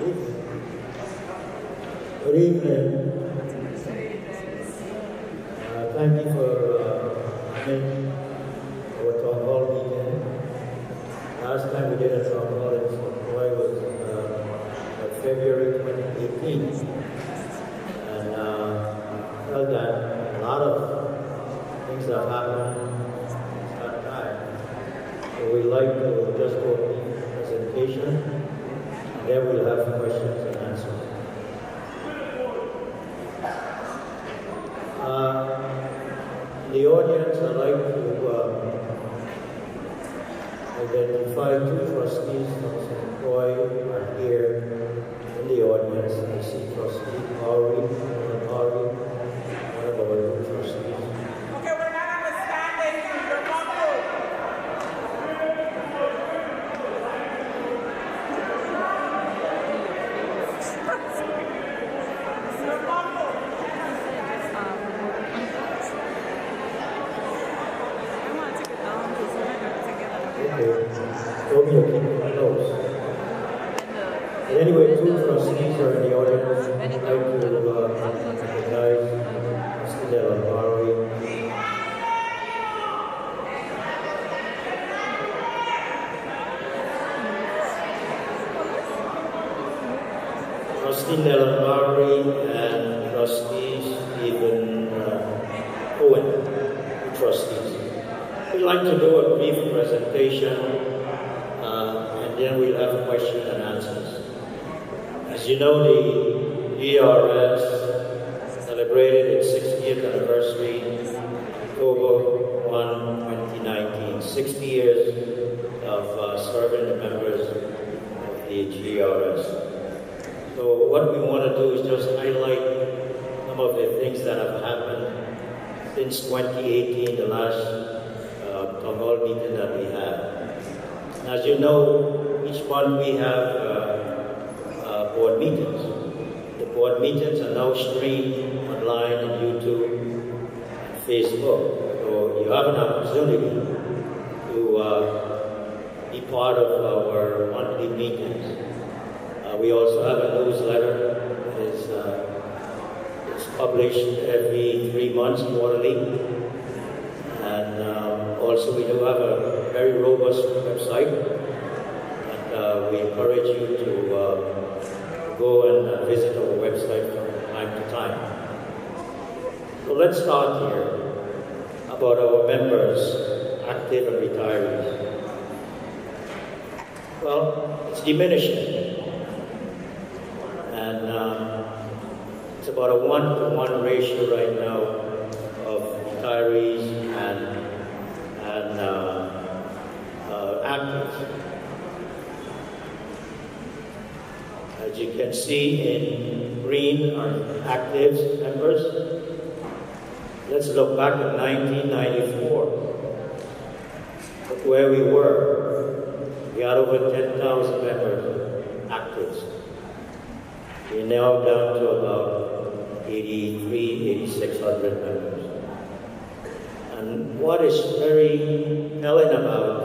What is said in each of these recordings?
Good evening. Thank you for coming to our town hall meeting. Last time we did a town hall in Croix was February 2018. And felt that a lot of things have happened since that time. So we'd like to just go through the presentation, and then we'll have questions and answers. In the audience, I'd like to identify two trustees from St. Croix are here in the audience. I see Trustee Corey, one of our two trustees. Okay, we're not understanding you. You're muffled. You're muffled. Told me to keep it close. But anyway, two trustees are in the audience. I'd like to recognize Mr. Delabari. Trustee Delabari and Trustee Stephen Owen, trustees. We'd like to do a brief presentation, and then we'll have questions and answers. As you know, the GERS celebrated its 60th anniversary October 1, 2019. 60 years of serving the members of the GERS. So what we want to do is just highlight some of the things that have happened since 2018, the last town hall meeting that we have. As you know, each month we have board meetings. The board meetings are now streamed online on YouTube and Facebook. So you have an opportunity to be part of our monthly meetings. We also have a newsletter that is it's published every 3 months, quarterly. And also we do have a very robust website, and we encourage you to go and visit our website from time to time. So let's start here about our members, active and retirees. Well, it's diminishing, and it's about a 1-to-1 ratio right now of retirees and actives. As you can see in green are active members. Let's look back at 1994. Look where we were. We had over 10,000 members, actives. We're now down to about 8,600 members. And what is very telling about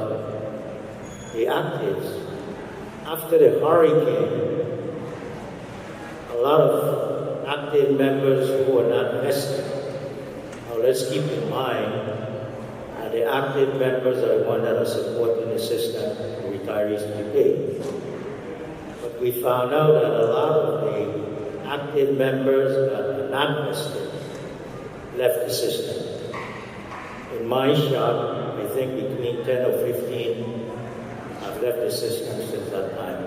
the actives, after the hurricane, a lot of active members who are not vested. Now let's keep in mind that the active members are the ones that are supporting the system for retirees to be paid. But we found out that a lot of the active members that are not vested left the system. In my shop, I think between 10 or 15 have left the system since that time.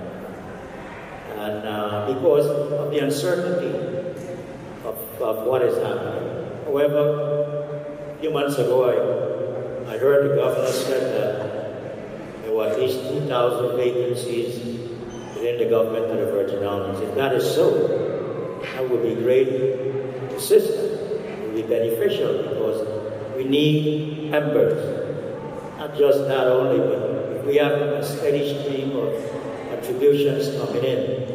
And because of the uncertainty of what is happening. However, a few months ago, I heard the governor said that there were at least 2,000 vacancies within the government of the Virgin Islands. If that is so, that would be great. The system would be beneficial because we need members. Not just that only, but if we have a steady stream of contributions coming in,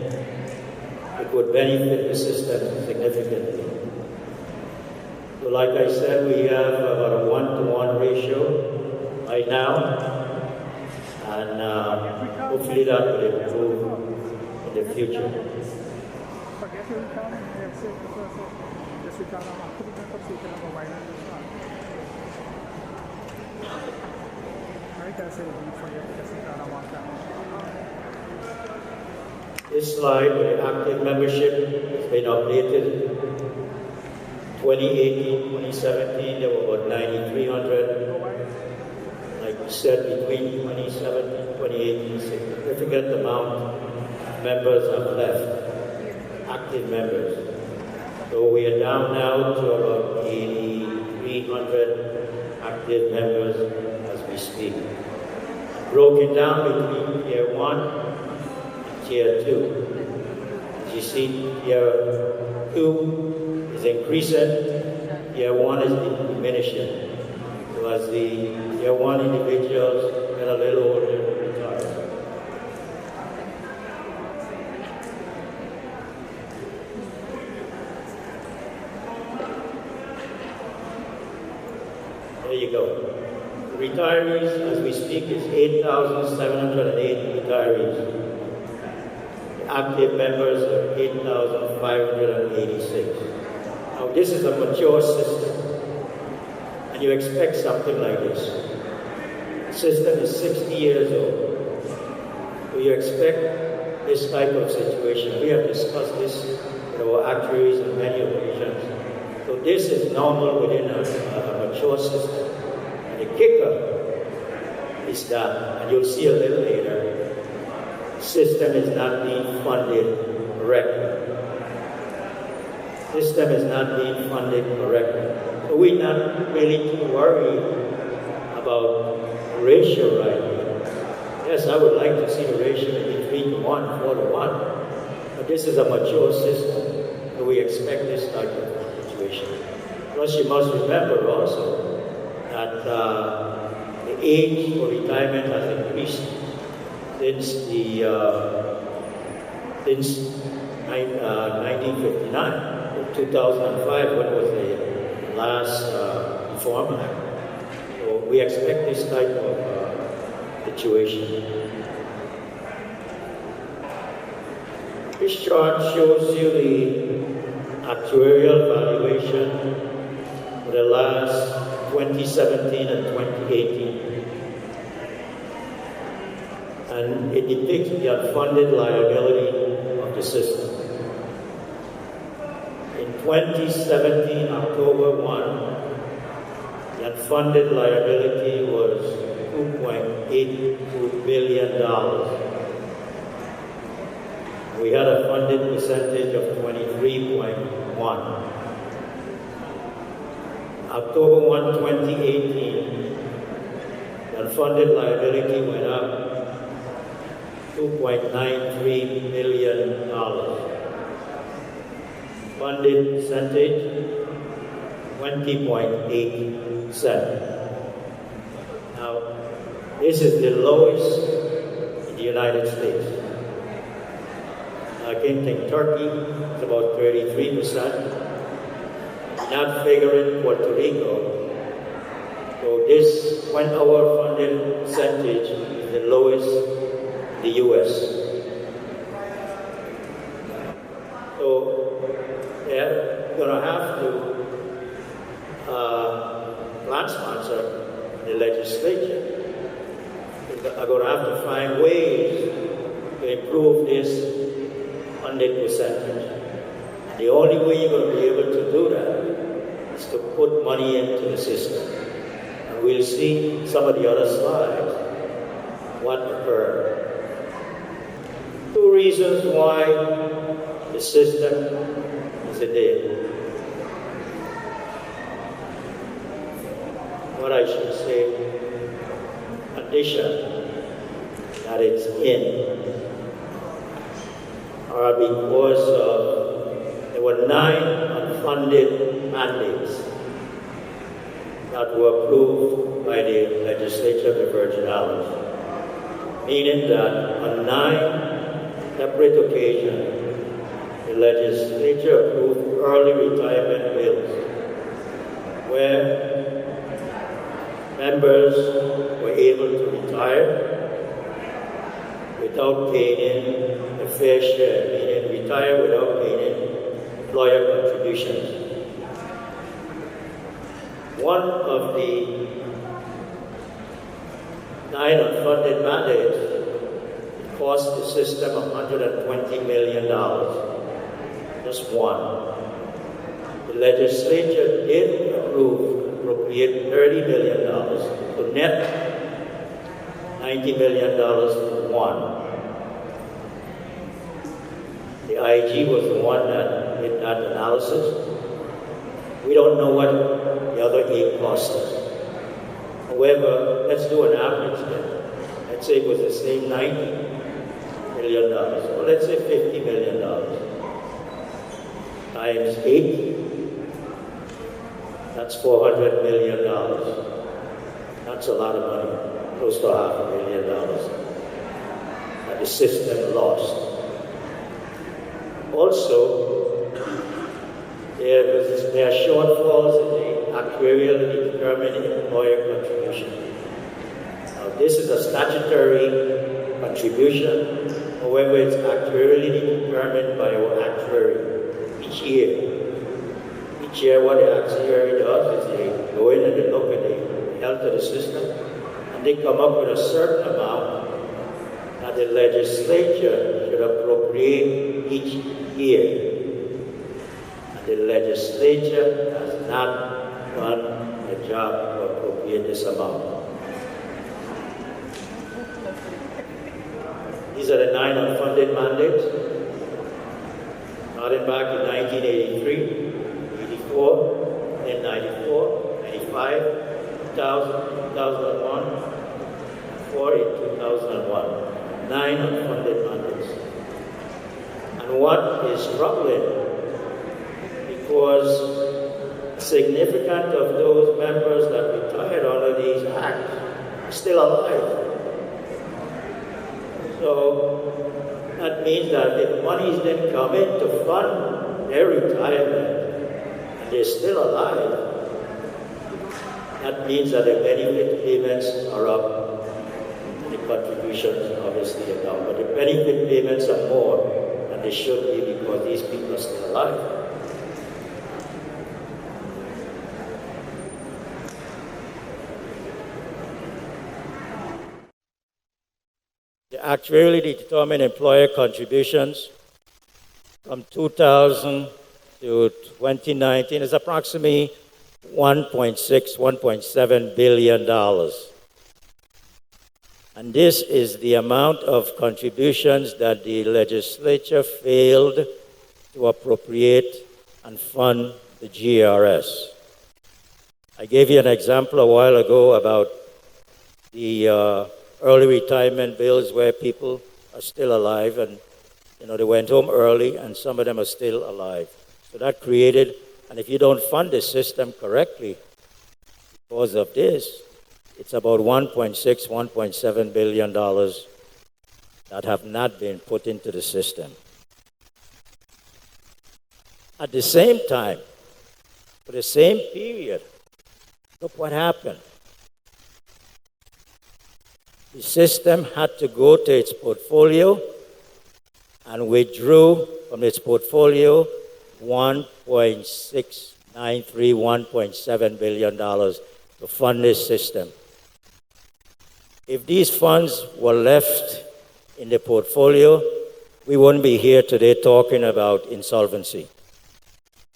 it would benefit the system significantly. So like I said, we have about a 1-to-1 ratio right now, and hopefully that will improve in the future. This slide with active membership has been updated. 2018, 2017, there were about 9,300. Like we said, between 2017 and 2018, a significant amount of members have left, active members. So we are down now to about 8,300 active members as we speak. Broken down between Tier 1 and Tier 2. As you see, Tier 2 is increasing, Tier 1 is diminishing. So as the Tier 1 individuals get a little older, retire. There you go. The retirees, as we speak, is 8,708 retirees. The active members are 8,586. Now, this is a mature system, and you expect something like this. The system is 60 years old. So you expect this type of situation. We have discussed this with our actuaries on many occasions. So this is normal within a mature system. And the kicker is that, and you'll see a little later, the system is not being funded correctly. The system is not being funded correctly. So we're not really too worried about the ratio right now. Yes, I would like to see the ratio be 3-to-1, 4-to-1. But this is a mature system, so we expect this type of situation. Plus, you must remember also that the age for retirement has increased since 1959. 2005, when was the last Reform Act. So we expect this type of situation. This chart shows you the actuarial valuation for the last 2017 and 2018. And it depicts the unfunded liability of the system. In 2017, October 1, the unfunded liability was $2.82 billion. We had a funded percentage of 23.1. October 1, 2018, the unfunded liability went up $2.93 billion. Funded percentage, 20.87. Now, this is the lowest in the United States. I can think Turkey is about 33%, not figuring Puerto Rico. So this, when our funded percentage is the lowest in the U.S. So they're going to have to plan sponsor the legislature. They're going to have to find ways to improve this funded percentage. And the only way you're going to be able to do that is to put money into the system. And we'll see some of the other slides what occurred. Two reasons why the system is a dead. What I should say, condition that it's in, are because there were 9 unfunded mandates that were approved by the legislature of the Virgin Islands, meaning that on 9 separate occasions, the legislature approved early retirement bills, where members were able to retire without paying in the a fair share, meaning retire without paying employer contributions. One of the 9 unfunded mandates cost the system $120 million. Just one. The legislature did appropriate $30 million, so net $90 million for one. The IG was the one that did that analysis. We don't know what the other 8 cost us. However, let's do an average then. Let's say it was the same $90 million, or let's say $50 million. Times 8, that's $400 million. That's a lot of money, close to $500 million that the system lost. Also, there are shortfalls in the actuarially determined employer contribution. Now, this is a statutory contribution. However, it's actuarially determined by our actuary each year. Each year, what the actuary does is they go in and they look at the health of the system, and they come up with a certain amount that the legislature should appropriate each year. And the legislature has not done a job to appropriate this amount. These are the 9 unfunded mandates, starting back in 1983. 84, then 94, 95, 2000, 2001, 4 in 2001. 9 unfunded mandates. And what is troubling, because significant of those members that retired under these acts are still alive. So that means that if monies didn't come in to fund their retirement, they're still alive, that means that the benefit payments are up, and the contributions obviously are down, but the benefit payments are more than they should be because these people are still alive. The actuarially determined employer contributions from 2000 to 2019 is approximately $1.6, $1.7 billion. And this is the amount of contributions that the legislature failed to appropriate and fund the GERS. I gave you an example a while ago about the early retirement bills where people are still alive and they went home early and some of them are still alive. So that created, and if you don't fund the system correctly because of this, it's about $1.6, $1.7 billion that have not been put into the system. At the same time, for the same period, look what happened. The system had to go to its portfolio and withdrew from its portfolio $1.693, $1.7 billion to fund this system. If these funds were left in the portfolio, we wouldn't be here today talking about insolvency,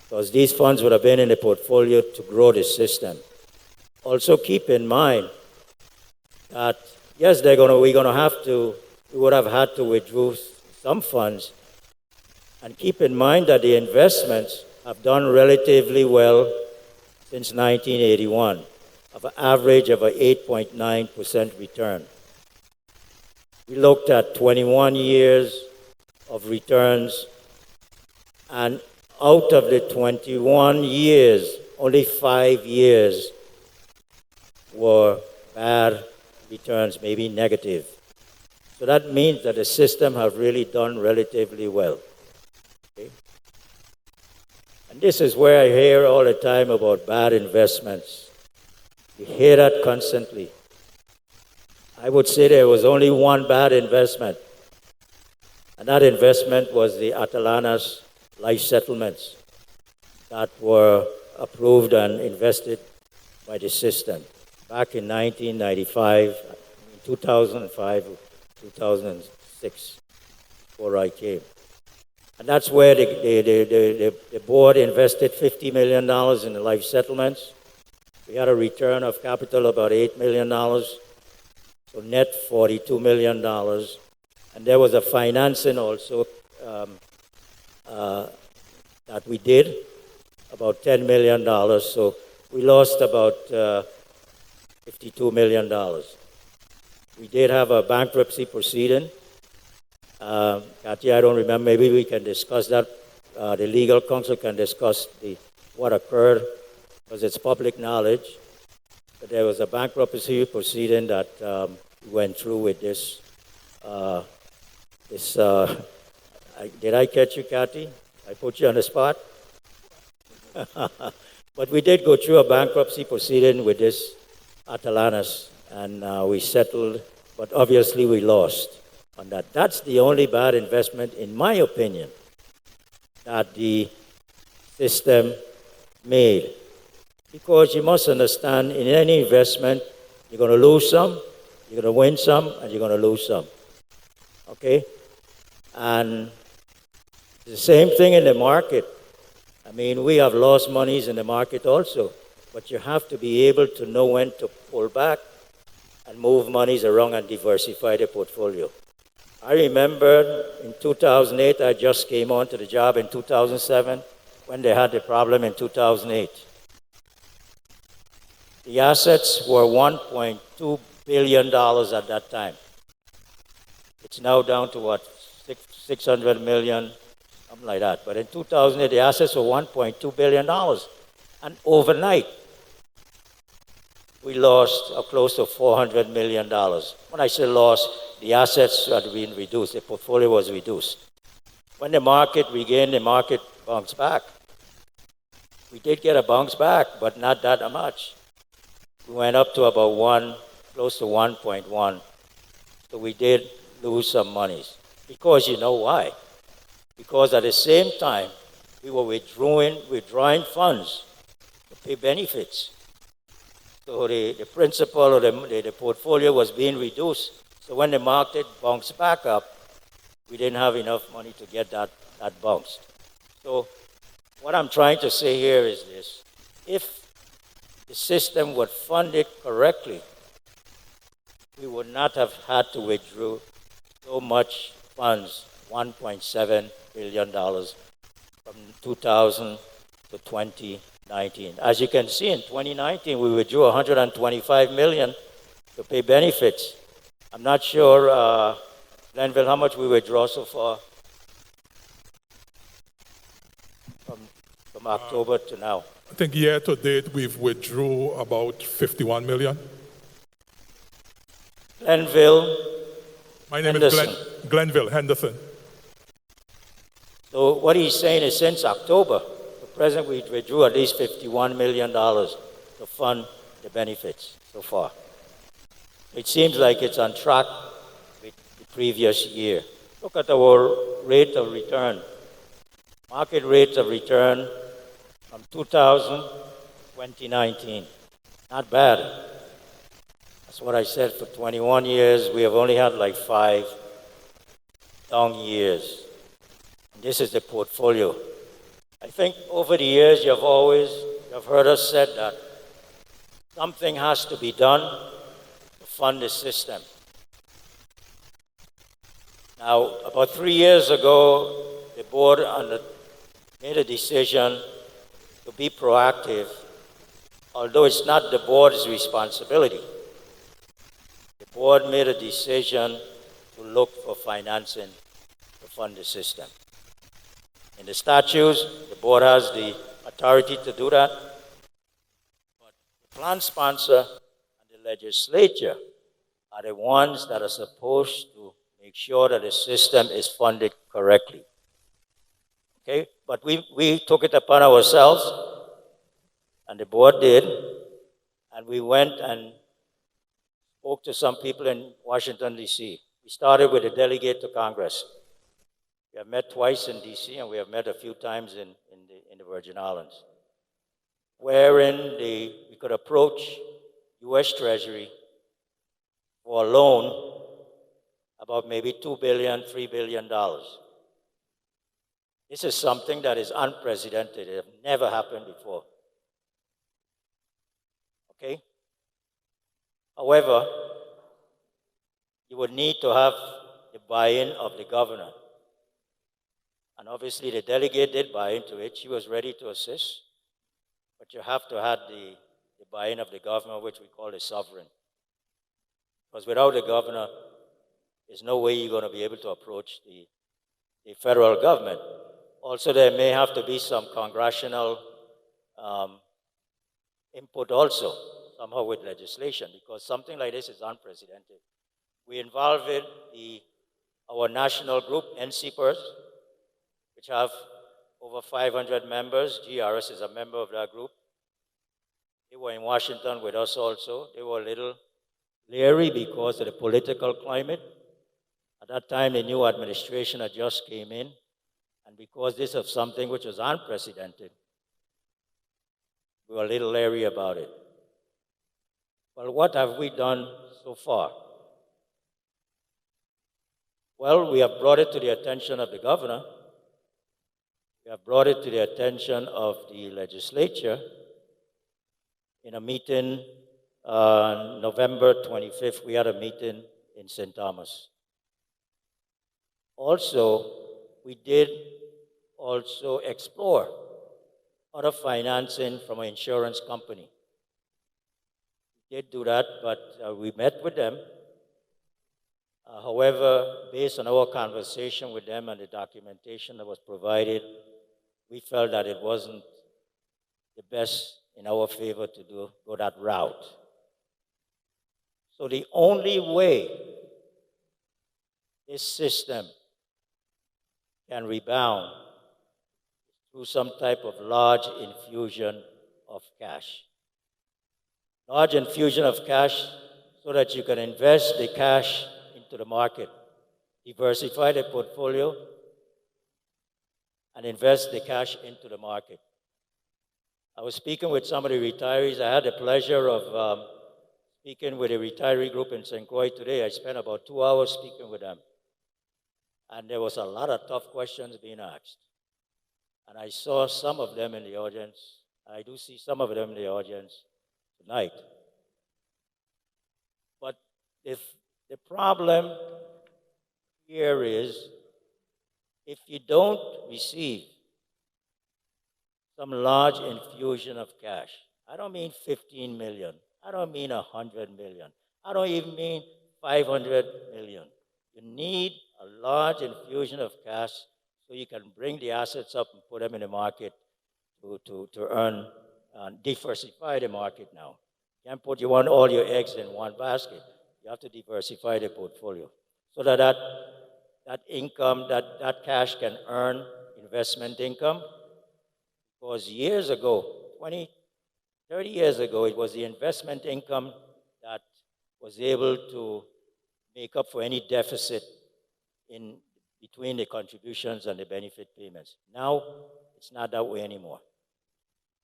because these funds would have been in the portfolio to grow the system. Also keep in mind that, yes, we would have had to withdraw some funds. And keep in mind that the investments have done relatively well since 1981, of an average of an 8.9% return. We looked at 21 years of returns, and out of the 21 years, only 5 years were bad returns, maybe negative. So that means that the system have really done relatively well. Okay? And this is where I hear all the time about bad investments. You hear that constantly. I would say there was only one bad investment, And that investment was the Atalanas life settlements that were approved and invested by the system back in 1995, 2005, 2006, before I came. And that's where the board invested $50 million in the life settlements. We had a return of capital about $8 million, so net $42 million. And there was a financing also that we did, about $10 million. So we lost about $52 million. We did have a bankruptcy proceeding. Kathy, I don't remember. Maybe we can discuss that. The legal counsel can discuss what occurred, because it's public knowledge. But there was a bankruptcy proceeding that we went through with this. Did I catch you, Kathy? I put you on the spot? But we did go through a bankruptcy proceeding with this Atalanas, and we settled, but obviously we lost on that. That's the only bad investment, in my opinion, that the system made. Because you must understand, in any investment, you're going to lose some, you're going to win some, and you're going to lose some. Okay? And the same thing in the market. I mean, we have lost monies in the market also, but you have to be able to know when to pull back and move monies around and diversify the portfolio. I remember in 2008, I just came onto the job in 2007 when they had the problem in 2008. The assets were $1.2 billion at that time. It's now down to what, 600 million, something like that. But in 2008, the assets were $1.2 billion. And overnight, we lost close to $400 million. When I say lost, the assets had been reduced, the portfolio was reduced. When the market regained, the market bounced back. We did get a bounce back, but not that much. We went up to about close to 1.1. So we did lose some monies. Because you know why? Because at the same time, we were withdrawing funds to pay benefits. So the principal or the portfolio was being reduced. So when the market bounced back up, we didn't have enough money to get that bounced. So what I'm trying to say here is this. If the system would fund it correctly, we would not have had to withdraw so much funds, $1.7 billion from 2000 to 2019. As you can see, in 2019, we withdrew $125 million to pay benefits. I'm not sure, Glenville, how much we withdraw so far from October to now. I think year to date, we've withdrew about 51 million. Glenville. My name Henderson. is Glenville, Henderson. So what he's saying is since October, the president, we withdrew at least $51 million to fund the benefits so far. It seems like it's on track with the previous year. Look at our rate of return. Market rates of return from 2000 to 2019. Not bad. That's what I said. For 21 years, we have only had like 5 down years. And this is the portfolio. I think over the years, you've heard us said that something has to be done to fund the system. Now, about 3 years ago, the board made a decision to be proactive, although it's not the board's responsibility. The board made a decision to look for financing to fund the system. In the statutes, the board has the authority to do that, but the plan sponsor and the legislature are the ones that are supposed to make sure that the system is funded correctly. Okay? But we took it upon ourselves, and the board did, and we went and spoke to some people in Washington, D.C. We started with a delegate to Congress. We have met twice in D.C. and we have met a few times in the Virgin Islands, wherein we could approach U.S. Treasury for a loan about maybe $2 billion, $3 billion. This is something that is unprecedented. It has never happened before. Okay? However, you would need to have the buy-in of the governor. And obviously the delegate did buy into it. She was ready to assist. But you have to have the buy-in of the governor, which we call the sovereign. Because without the governor, there's no way you're going to be able to approach the federal government. Also, there may have to be some congressional input also, somehow with legislation, because something like this is unprecedented. We involved our national group, NCPERS, which have over 500 members. GERS is a member of that group. They were in Washington with us also. They were a little leery because of the political climate. At that time, the new administration had just came in, and because this was something which was unprecedented, we were a little leery about it. Well, what have we done so far? Well, we have brought it to the attention of the governor. We have brought it to the attention of the legislature in a meeting November 25th. We had a meeting in St. Thomas. Also, we did also explore other financing from an insurance company. We did do that, but we met with them. However, based on our conversation with them and the documentation that was provided, we felt that it wasn't the best in our favor to go that route. So the only way this system can rebound is through some type of large infusion of cash. Large infusion of cash so that you can invest the cash into the market, diversify the portfolio, and invest the cash into the market. I was speaking with some of the retirees. I had the pleasure of speaking with a retiree group in St. Croix today. I spent about 2 hours speaking with them. And there was a lot of tough questions being asked. And I saw some of them in the audience. I do see some of them in the audience tonight. But if the problem here is, if you don't receive some large infusion of cash, I don't mean 15 million, I don't mean 100 million, I don't even mean 500 million. You need a large infusion of cash so you can bring the assets up and put them in the market to earn and diversify the market now. You can't put all your eggs in one basket. You have to diversify the portfolio so that income, that cash can earn investment income. Because years ago, 20, 30 years ago, it was the investment income that was able to make up for any deficit in between the contributions and the benefit payments. Now, it's not that way anymore.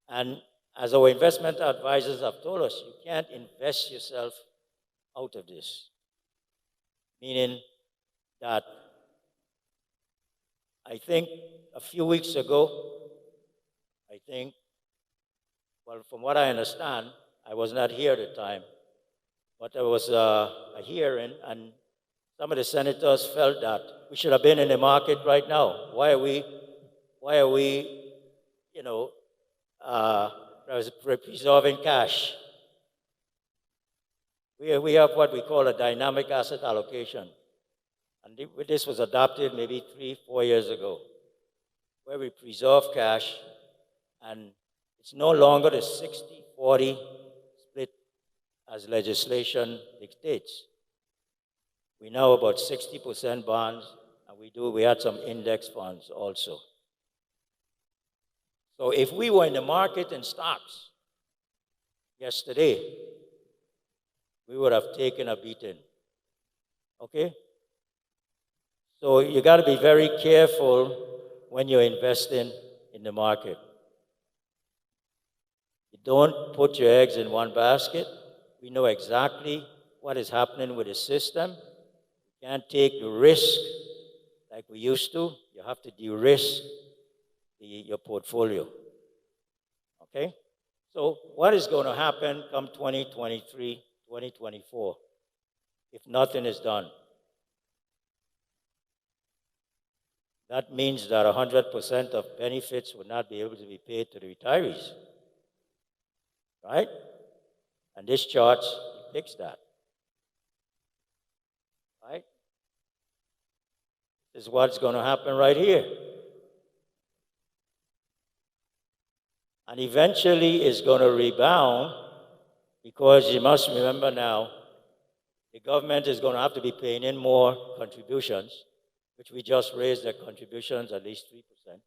And as our investment advisors have told us, you can't invest yourself out of this. Meaning that I think a few weeks ago, well, from what I understand, I was not here at the time, but there was a hearing, and some of the senators felt that we should have been in the market right now. Why are we preserving cash? We have what we call a dynamic asset allocation. And this was adopted maybe 3-4 years ago, where we preserve cash, and it's no longer the 60-40 split as legislation dictates. We know about 60% bonds, and we had some index funds also. So if we were in the market in stocks yesterday, we would have taken a beating. Okay? So you got to be very careful when you're investing in the market. You don't put your eggs in one basket. We know exactly what is happening with the system. You can't take the risk like we used to. You have to de-risk your portfolio. Okay? So what is going to happen come 2023, 2024 if nothing is done? That means that 100% of benefits will not be able to be paid to the retirees. Right? And this chart depicts that. Right? This is what's going to happen right here. And eventually it's going to rebound because you must remember now, the government is going to have to be paying in more contributions, which we just raised the contributions at least 3%.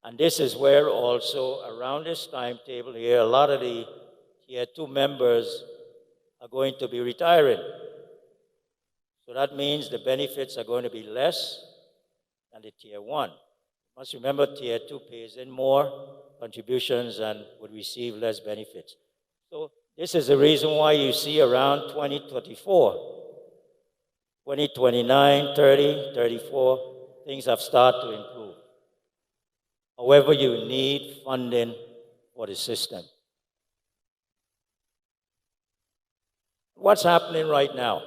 And this is where also around this timetable here, a lot of the Tier 2 members are going to be retiring. So that means the benefits are going to be less than the Tier 1. You must remember Tier 2 pays in more contributions and would receive less benefits. So this is the reason why you see around 2024, 2029, 30, 34, things have started to improve. However, you need funding for the system. What's happening right now?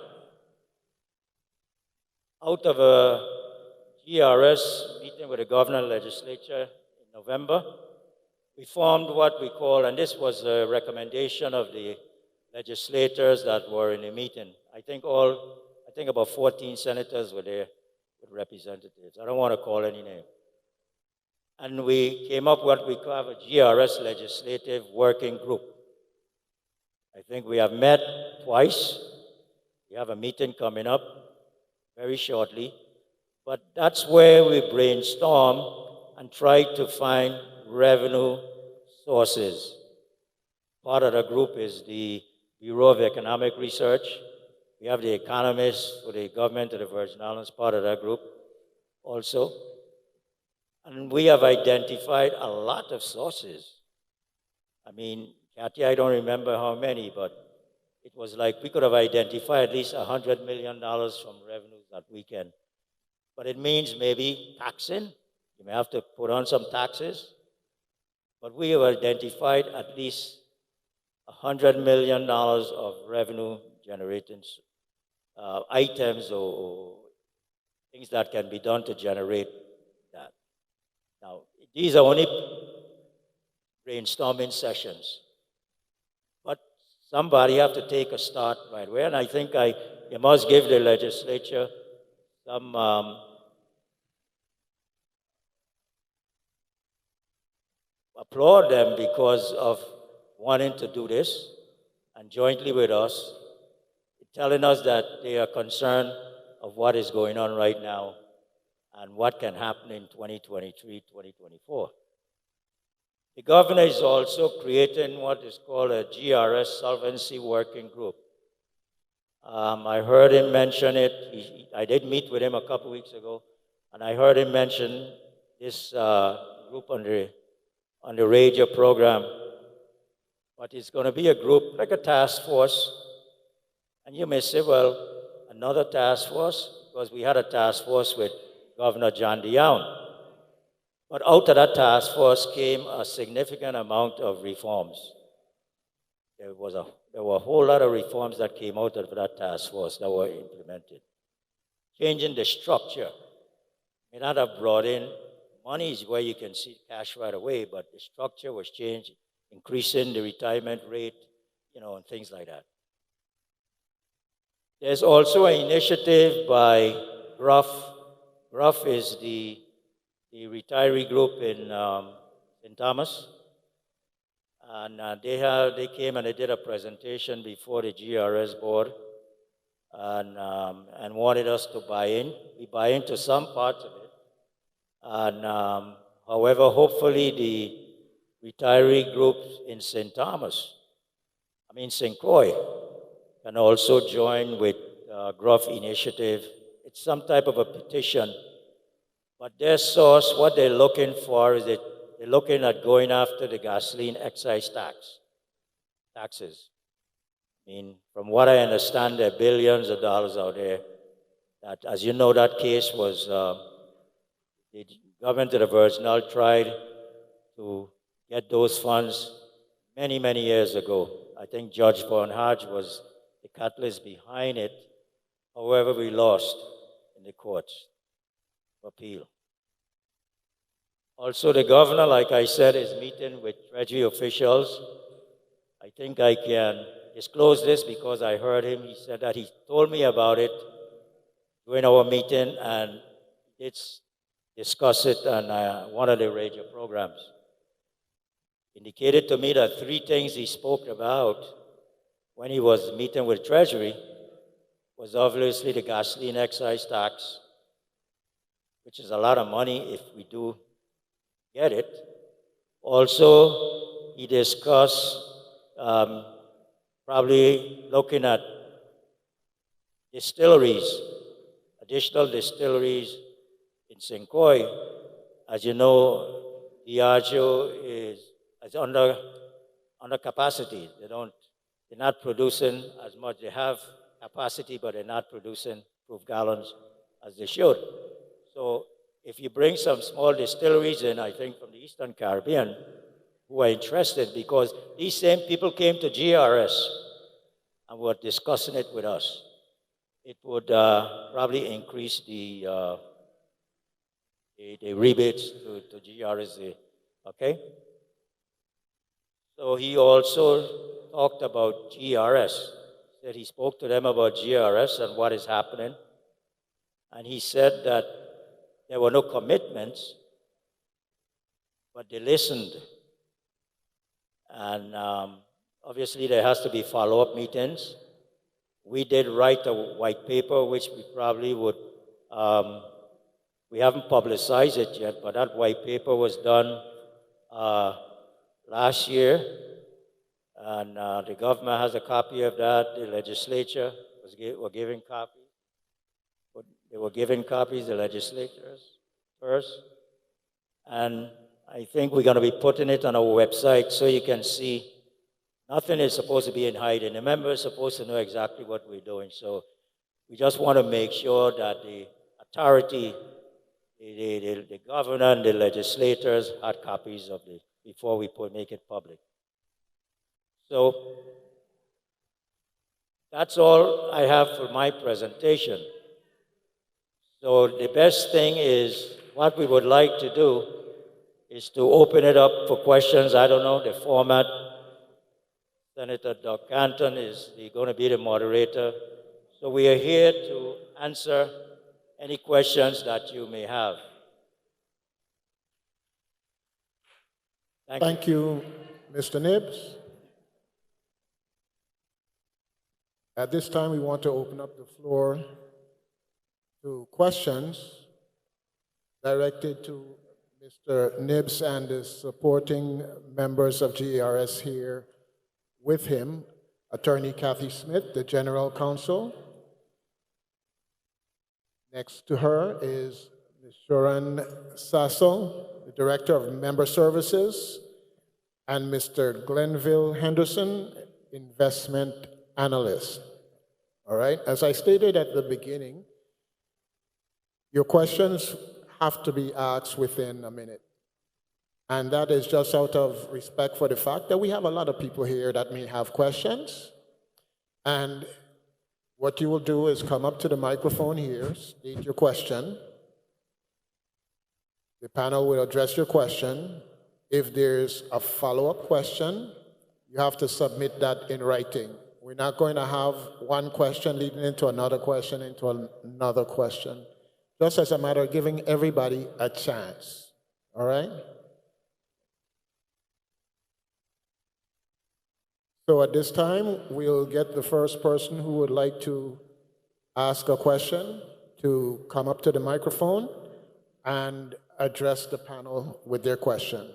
Out of a GERS meeting with the governor and legislature in November, we formed what we call, and this was a recommendation of the legislators that were in the meeting. I think about 14 senators were there with representatives. I don't want to call any name. And we came up with what we call a GERS legislative working group. I think we have met twice. We have a meeting coming up very shortly. But that's where we brainstorm and try to find revenue sources. Part of the group is the Bureau of Economic Research. We have the economists for the government of the Virgin Islands, part of that group also. And we have identified a lot of sources. I mean, Kathy, I don't remember how many, but it was like we could have identified at least $100 million from revenues that we can. But it means maybe taxing. You may have to put on some taxes. But we have identified at least $100 million of revenue generating items or things that can be done to generate that. Now, these are only brainstorming sessions. But somebody have to take a start right away, and I think you must give the legislature some applaud them because of wanting to do this and jointly with us, telling us that they are concerned of what is going on right now and what can happen in 2023, 2024. The governor is also creating what is called a GERS Solvency Working Group. I heard him mention it. I did meet with him a couple weeks ago, and I heard him mention this group on the radio program. But it's going to be a group, like a task force. And you may say, well, another task force, because we had a task force with Governor John DeYoung. But out of that task force came a significant amount of reforms. There were a whole lot of reforms that came out of that task force that were implemented. Changing the structure. May not have brought in money is where you can see cash right away, but the structure was changed, increasing the retirement rate, and things like that. There's also an initiative by GRUF. GRUF is the retiree group in St. Thomas. And they came and they did a presentation before the GERS board and wanted us to buy in. We buy into some parts of it. And however, hopefully the retiree groups in St. Croix, can also join with GRUF initiative. it's some type of a petition. But their source, what they're looking for is that they're looking at going after the gasoline excise taxes. I mean, from what I understand, there are billions of dollars out there. That, as you know, that case was the government of the Virgin Islands tried to get those funds many, many years ago. I think Judge Von Hodge was the catalyst behind it. However, we lost in the courts of appeal. Also, the governor, like I said, is meeting with Treasury officials. I think I can disclose this because I heard him. He said that he told me about it during our meeting and did discuss it on one of the radio programs. Indicated to me that three things he spoke about when he was meeting with Treasury was obviously the gasoline excise tax, which is a lot of money if we do get it. Also, he discussed probably looking at distilleries, additional distilleries in St. Croix. As you know, Diageo is under capacity. They're not producing as much. They have capacity, but they're not producing proof gallons as they should. So if you bring some small distilleries in, I think from the Eastern Caribbean, who are interested, because these same people came to GRS and were discussing it with us, it would probably increase the rebates to GRS. Okay? So he also talked about GRS. Said he spoke to them about GRS and what is happening. And he said that there were no commitments, but they listened. And obviously there has to be follow-up meetings. We did write a white paper, which we probably would, we haven't publicized it yet, but that white paper was done last year. And the government has a copy of that. The legislature were giving copies. They were giving copies, the legislators first. And I think we're going to be putting it on our website so you can see. Nothing is supposed to be in hiding. The member is supposed to know exactly what we're doing. So we just want to make sure that the authority, the governor and the legislators had copies of it before we make it public. So that's all I have for my presentation. So the best thing is, what we would like to do is to open it up for questions. I don't know the format. Senator Doug Canton is going to be the moderator. So we are here to answer any questions that you may have. Thank you, Mr. Nibbs. At this time, we want to open up the floor to questions directed to Mr. Nibbs and the supporting members of GERS here with him, Attorney Kathy Smith, the General Counsel. Next to her is Ms. Shoran Sasso, the Director of Member Services, and Mr. Glenville Henderson, Investment Analyst. All right, as I stated at the beginning, your questions have to be asked within a minute. And that is just out of respect for the fact that we have a lot of people here that may have questions. And what you will do is come up to the microphone here, state your question. The panel will address your question. If there's a follow-up question, you have to submit that in writing. We're not going to have one question leading into another question, into another question. Just as a matter of giving everybody a chance, all right? So at this time, we'll get the first person who would like to ask a question to come up to the microphone and address the panel with their question.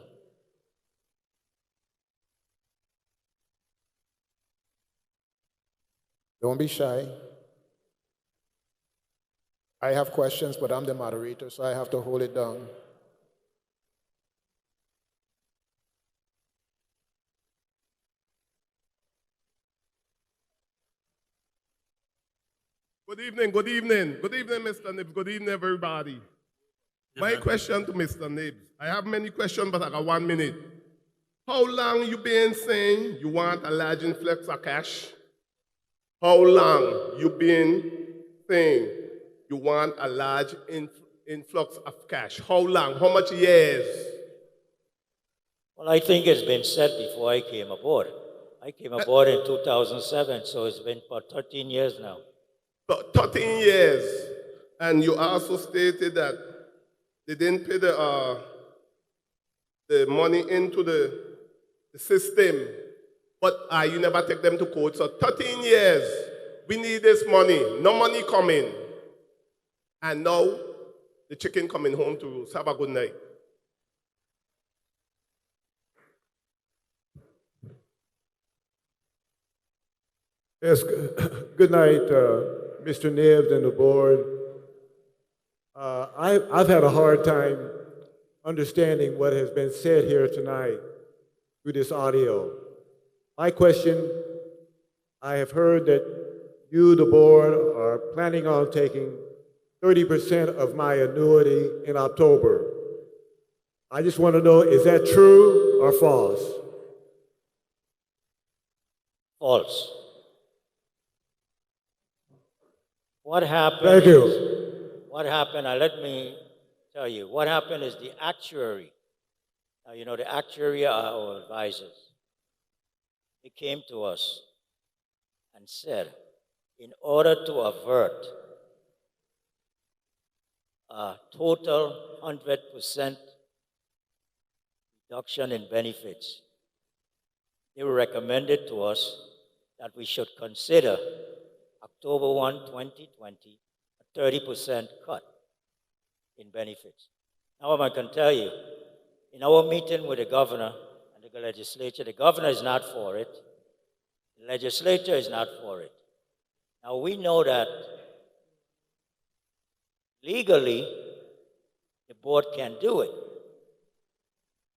Don't be shy. I have questions, but I'm the moderator, so I have to hold it down. Good evening, good evening. Good evening, Mr. Nibbs. Good evening, everybody. My question to Mr. Nibbs. I have many questions, but I got 1 minute. How long you been saying you want a large influx of cash? How long you been saying you want a large influx of cash? How long? How much years? Well, I think it's been said before I came aboard. I came aboard in 2007, so it's been about 13 years now. 13 years. And you also stated that they didn't pay the money into the system, but you never take them to court. So 13 years, we need this money. No money coming. And now, the chicken coming home to roost. Have a good night. Yes, good night, Mr. Nibbs and the board. I've had a hard time understanding what has been said here tonight through this audio. My question, I have heard that you, the board, are planning on taking 30% of my annuity in October. I just want to know, is that true or false? False. What happened? Thank you. What happened? Let me tell you. What happened is the actuary. Now, you know, the actuary are our advisors. They came to us and said, in order to avert a total 100% reduction in benefits, they recommended to us that we should consider October 1, 2020, a 30% cut in benefits. Now, I can tell you, in our meeting with the governor and the legislature, the governor is not for it. The legislature is not for it. Now, we know that legally, the board can do it,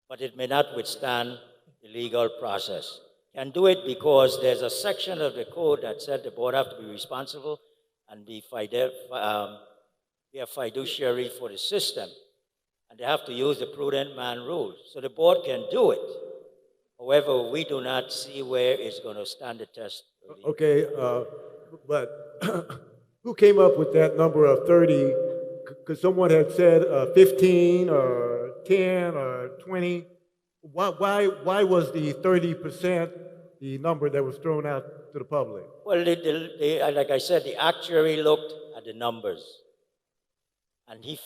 but it may not withstand the legal process. Can do it because there's a section of the code that said the board have to be responsible and be a fiduciary for the system, and they have to use the prudent man rule. So the board can do it. However, we do not see where it's going to stand the test. Okay, but who came up with that number of 30? Because someone had said 15 or 10 or 20. Why was the 30% the number that was thrown out to the public? Well, like I said, the actuary looked at the numbers, and he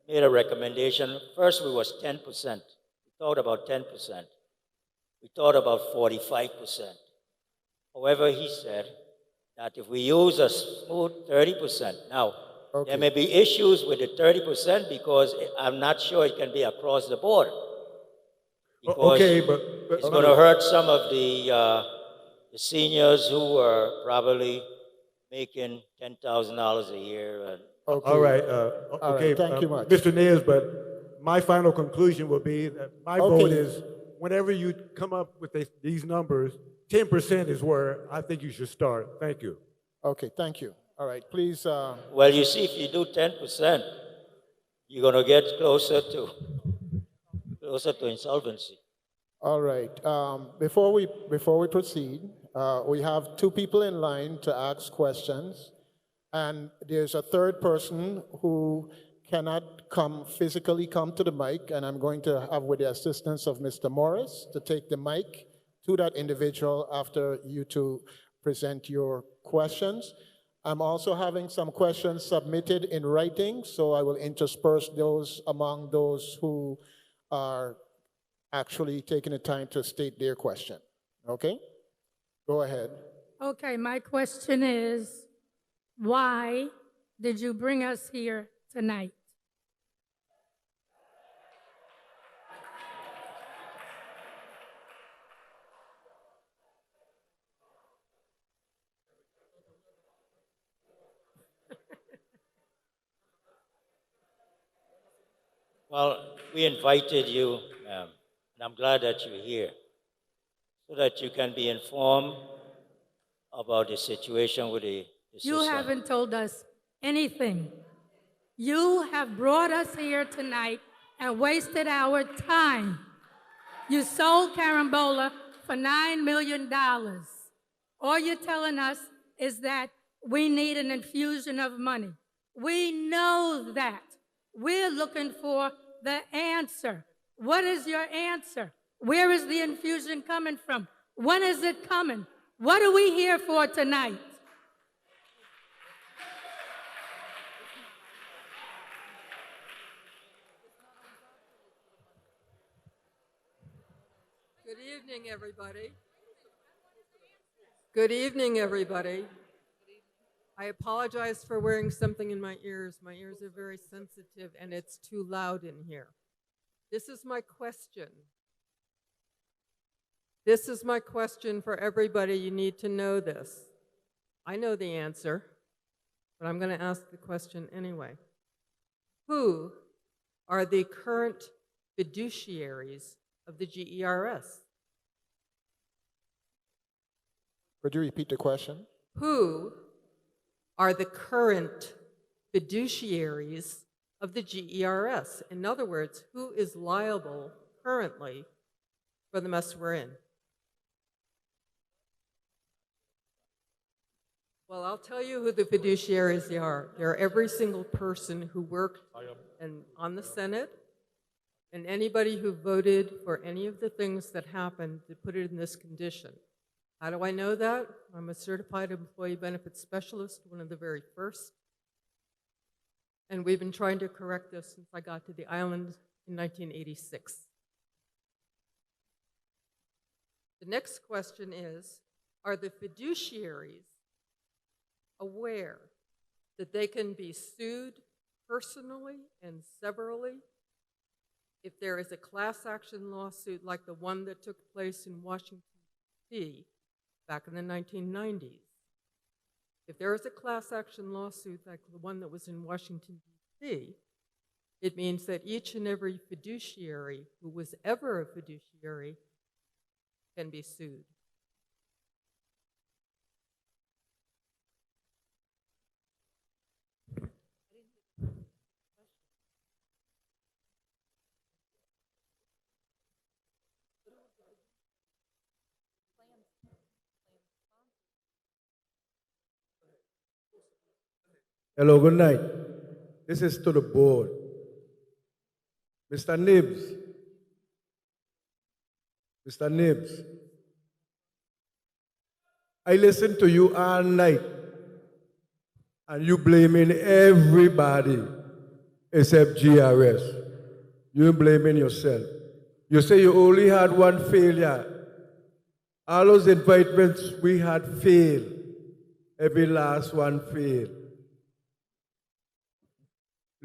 made a recommendation. First, we was 10%. We thought about 10%. We thought about 45%. However, he said that if we use a smooth 30%, now, there may be issues with the 30% because I'm not sure it can be across the board. Because but it's going to hurt some of the seniors who are probably making $10,000 a year. And All right, All right, thank you much. Mr. Nibbs, but my final conclusion would be that my vote is whenever you come up with these numbers, 10% is where I think you should start. Thank you. Okay, thank you. All right, please. well, you see, if you do 10%, you're going to get closer to insolvency. All right. Before we proceed, we have two people in line to ask questions, and there's a third person who cannot physically come to the mic, and I'm going to have, with the assistance of Mr. Morris, to take the mic to that individual after you two present your questions. I'm also having some questions submitted in writing, so I will intersperse those among those who are actually taking the time to state their question. Okay? Go ahead. Okay, my question is, why did you bring us here tonight? Well, we invited you, ma'am, and I'm glad that you're here, so that you can be informed about the situation with the You system. haven't told us anything. You have brought us here tonight and wasted our time. You sold Carambola for $9 million. All you're telling us is that we need an infusion of money. We know that. We're looking for the answer. What is your answer? Where is the infusion coming from? When is it coming? What are we here for tonight? Good evening, everybody. Good evening, everybody. I apologize for wearing something in my ears. My ears are very sensitive and it's too loud in here. This is my question. This is my question for everybody. You need to know this. I know the answer, but I'm going to ask the question anyway. Who are the current fiduciaries of the GERS? Could you repeat the question? Who are the current fiduciaries of the GERS? In other words, who is liable currently for the mess we're in? Well, I'll tell you who the fiduciaries are. They're every single person who worked on the Senate and anybody who voted for any of the things that happened to put it in this condition. How do I know that? I'm a certified employee benefits specialist, one of the very first. And we've been trying to correct this since I got to the island in 1986. The next question is, are the fiduciaries aware that they can be sued personally and severally if there is a class action lawsuit like the one that took place in Washington, D.C. back in the 1990s? If there is a class action lawsuit like the one that was in Washington, D.C., it means that each and every fiduciary who was ever a fiduciary can be sued. Hello, good night. This is to the board. Mr. Nibs. Mr. Nibs. I listened to you all night, and you blaming everybody except GRS. You blaming yourself. You say you only had one failure. All those indictments we had failed. Every last one failed.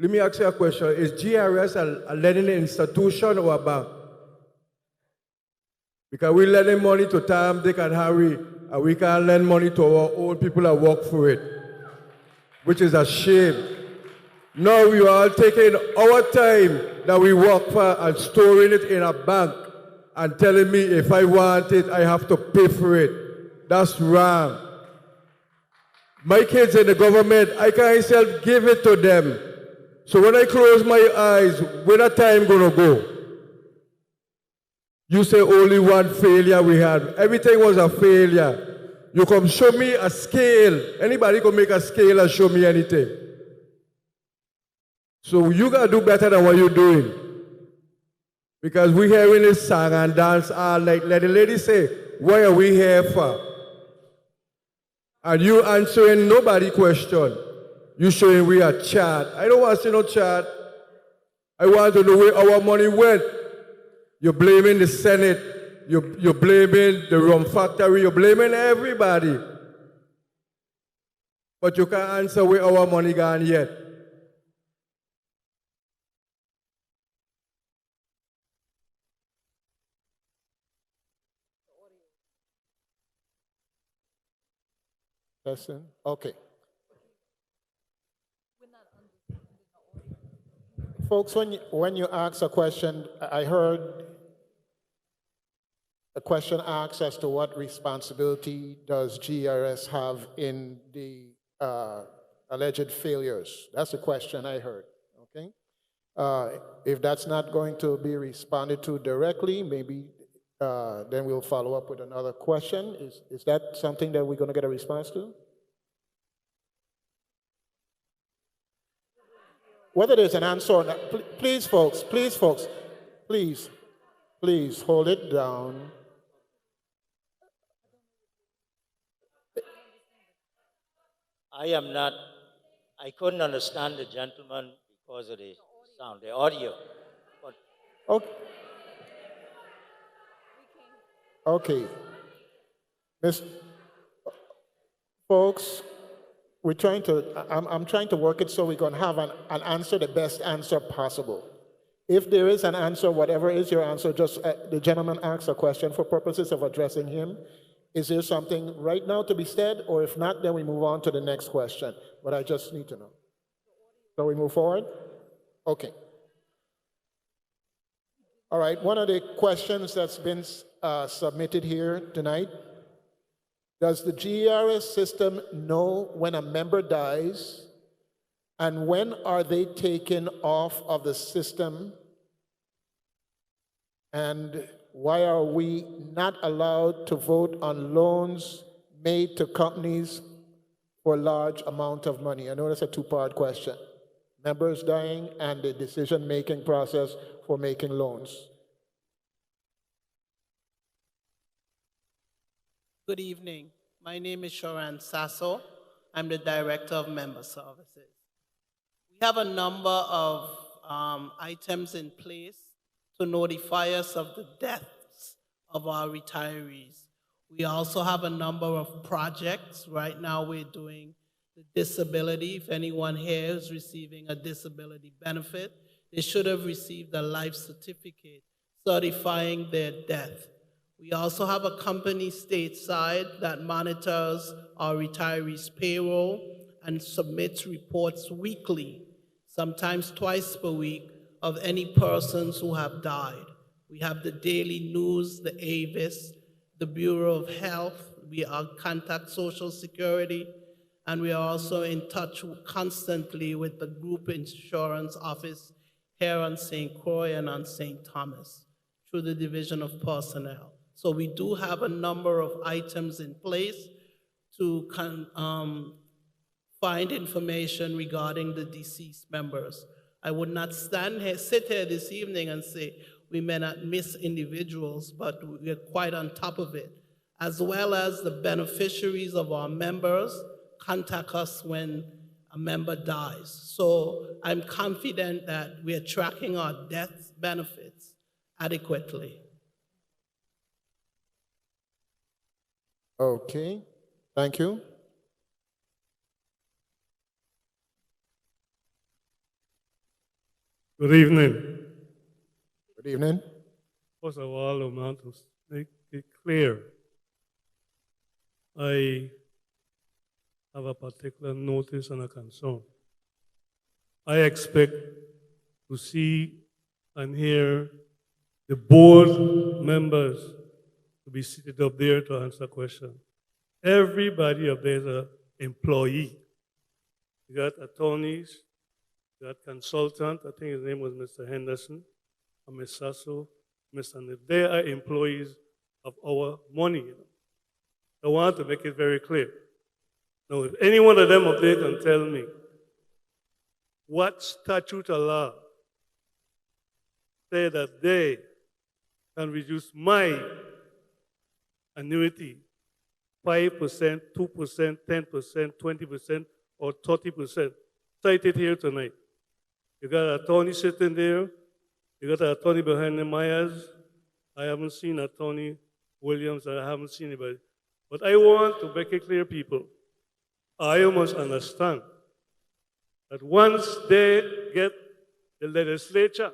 Let me ask you a question. Is GRS a lending institution or a bank? Because we lending money to Tom, Dick, and Harry, and we can't lend money to our own people that work for it, which is a shame. Now we are taking our time that we work for and storing it in a bank and telling me if I want it, I have to pay for it. That's wrong. My kids in the government, I can myself give it to them. So when I close my eyes, where that time gonna go? You say only one failure we had. Everything was a failure. You come show me a scale. Anybody can make a scale and show me anything. So you gotta do better than what you're doing. Because we hearing this song and dance all night. Let the lady say, what are we here for? And you answering nobody question. You showing we a chat. I don't want to see no chat. I want to know where our money went. You're blaming the Senate. You're blaming the rum factory. You're blaming everybody. But you can't answer where our money gone yet. Listen. Okay. Folks, when you ask a question, I heard a question asked as to what responsibility does GERS have in the alleged failures. That's the question I heard, okay? If that's not going to be responded to directly, maybe then we'll follow up with another question. Is that something that we're going to get a response to? Whether there's an answer or not, please, folks, please, hold it down. I couldn't understand the gentleman because of the sound, the audio. But Okay. Okay. Folks, I'm trying to work it so we can have an answer, the best answer possible. If there is an answer, whatever is your answer, just the gentleman asked a question for purposes of addressing him. Is there something right now to be said? Or if not, then we move on to the next question. But I just need to know. So we move forward? Okay. All right, one of the questions that's been submitted here tonight, does the GERS system know when a member dies, and when are they taken off of the system, and why are we not allowed to vote on loans made to companies for a large amount of money? I know that's a two-part question. Members dying and the decision-making process for making loans. Good evening. My name is Shoran Sasso. I'm the Director of Member Services. We have a number of items in place to notify us of the deaths of our retirees. We also have a number of projects. Right now we're doing the disability. If anyone here is receiving a disability benefit, they should have received a life certificate certifying their death. We also have a company stateside that monitors our retirees' payroll and submits reports weekly, sometimes twice per week, of any persons who have died. We have the Daily News, the AVIS, the Bureau of Health, we contact Social Security, and we are also in touch constantly with the group insurance office here on St. Croix and on St. Thomas through the Division of Personnel. So we do have a number of items in place to find information regarding the deceased members. I would not sit here this evening and say we may not miss individuals, but we're quite on top of it, as well as the beneficiaries of our members contact us when a member dies. So I'm confident that we're tracking our death benefits adequately. Okay, thank you. Good evening. Good evening. First of all, I want to make it clear. I have a particular notice and a concern. I expect to see and hear the board members to be seated up there to answer questions. Everybody up there is an employee. You got attorneys, you got consultant, I think his name was Mr. Henderson, and Ms. Sasso, Mr. Nib. They are employees of our money. I want to make it very clear. Now, if any one of them up there can tell me what statute or law say that they can reduce my annuity 5%, 2%, 10%, 20%, or 30%. Cite it here tonight. You got an attorney sitting there. You got an attorney behind the Myers. I haven't seen Attorney Williams. I haven't seen anybody. But I want to make it clear, people. I must understand that once they get the legislature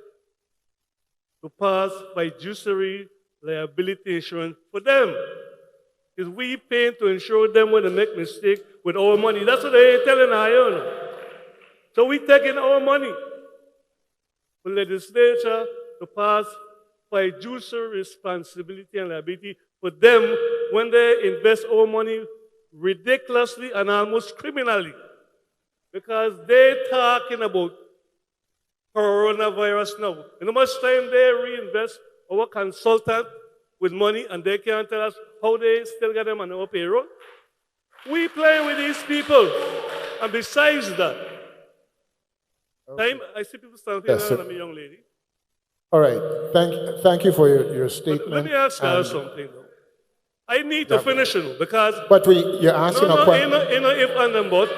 to pass fiduciary liability insurance for them, because we pay to insure them when they make mistakes with our money. That's what they ain't telling us. So we taking our money. for legislature to pass fiduciary responsibility and liability for them when they invest our money ridiculously and almost criminally. Because they're talking about coronavirus now. You know how much time they reinvest our consultant with money and they can't tell us how they still get them on our payroll? We play with these people. And besides that, I see people standing Yes, here sir. and I'm a young lady. All right. Thank you for your statement. Let me ask you And- something though. I need to finish it because But you're asking a question. if and then but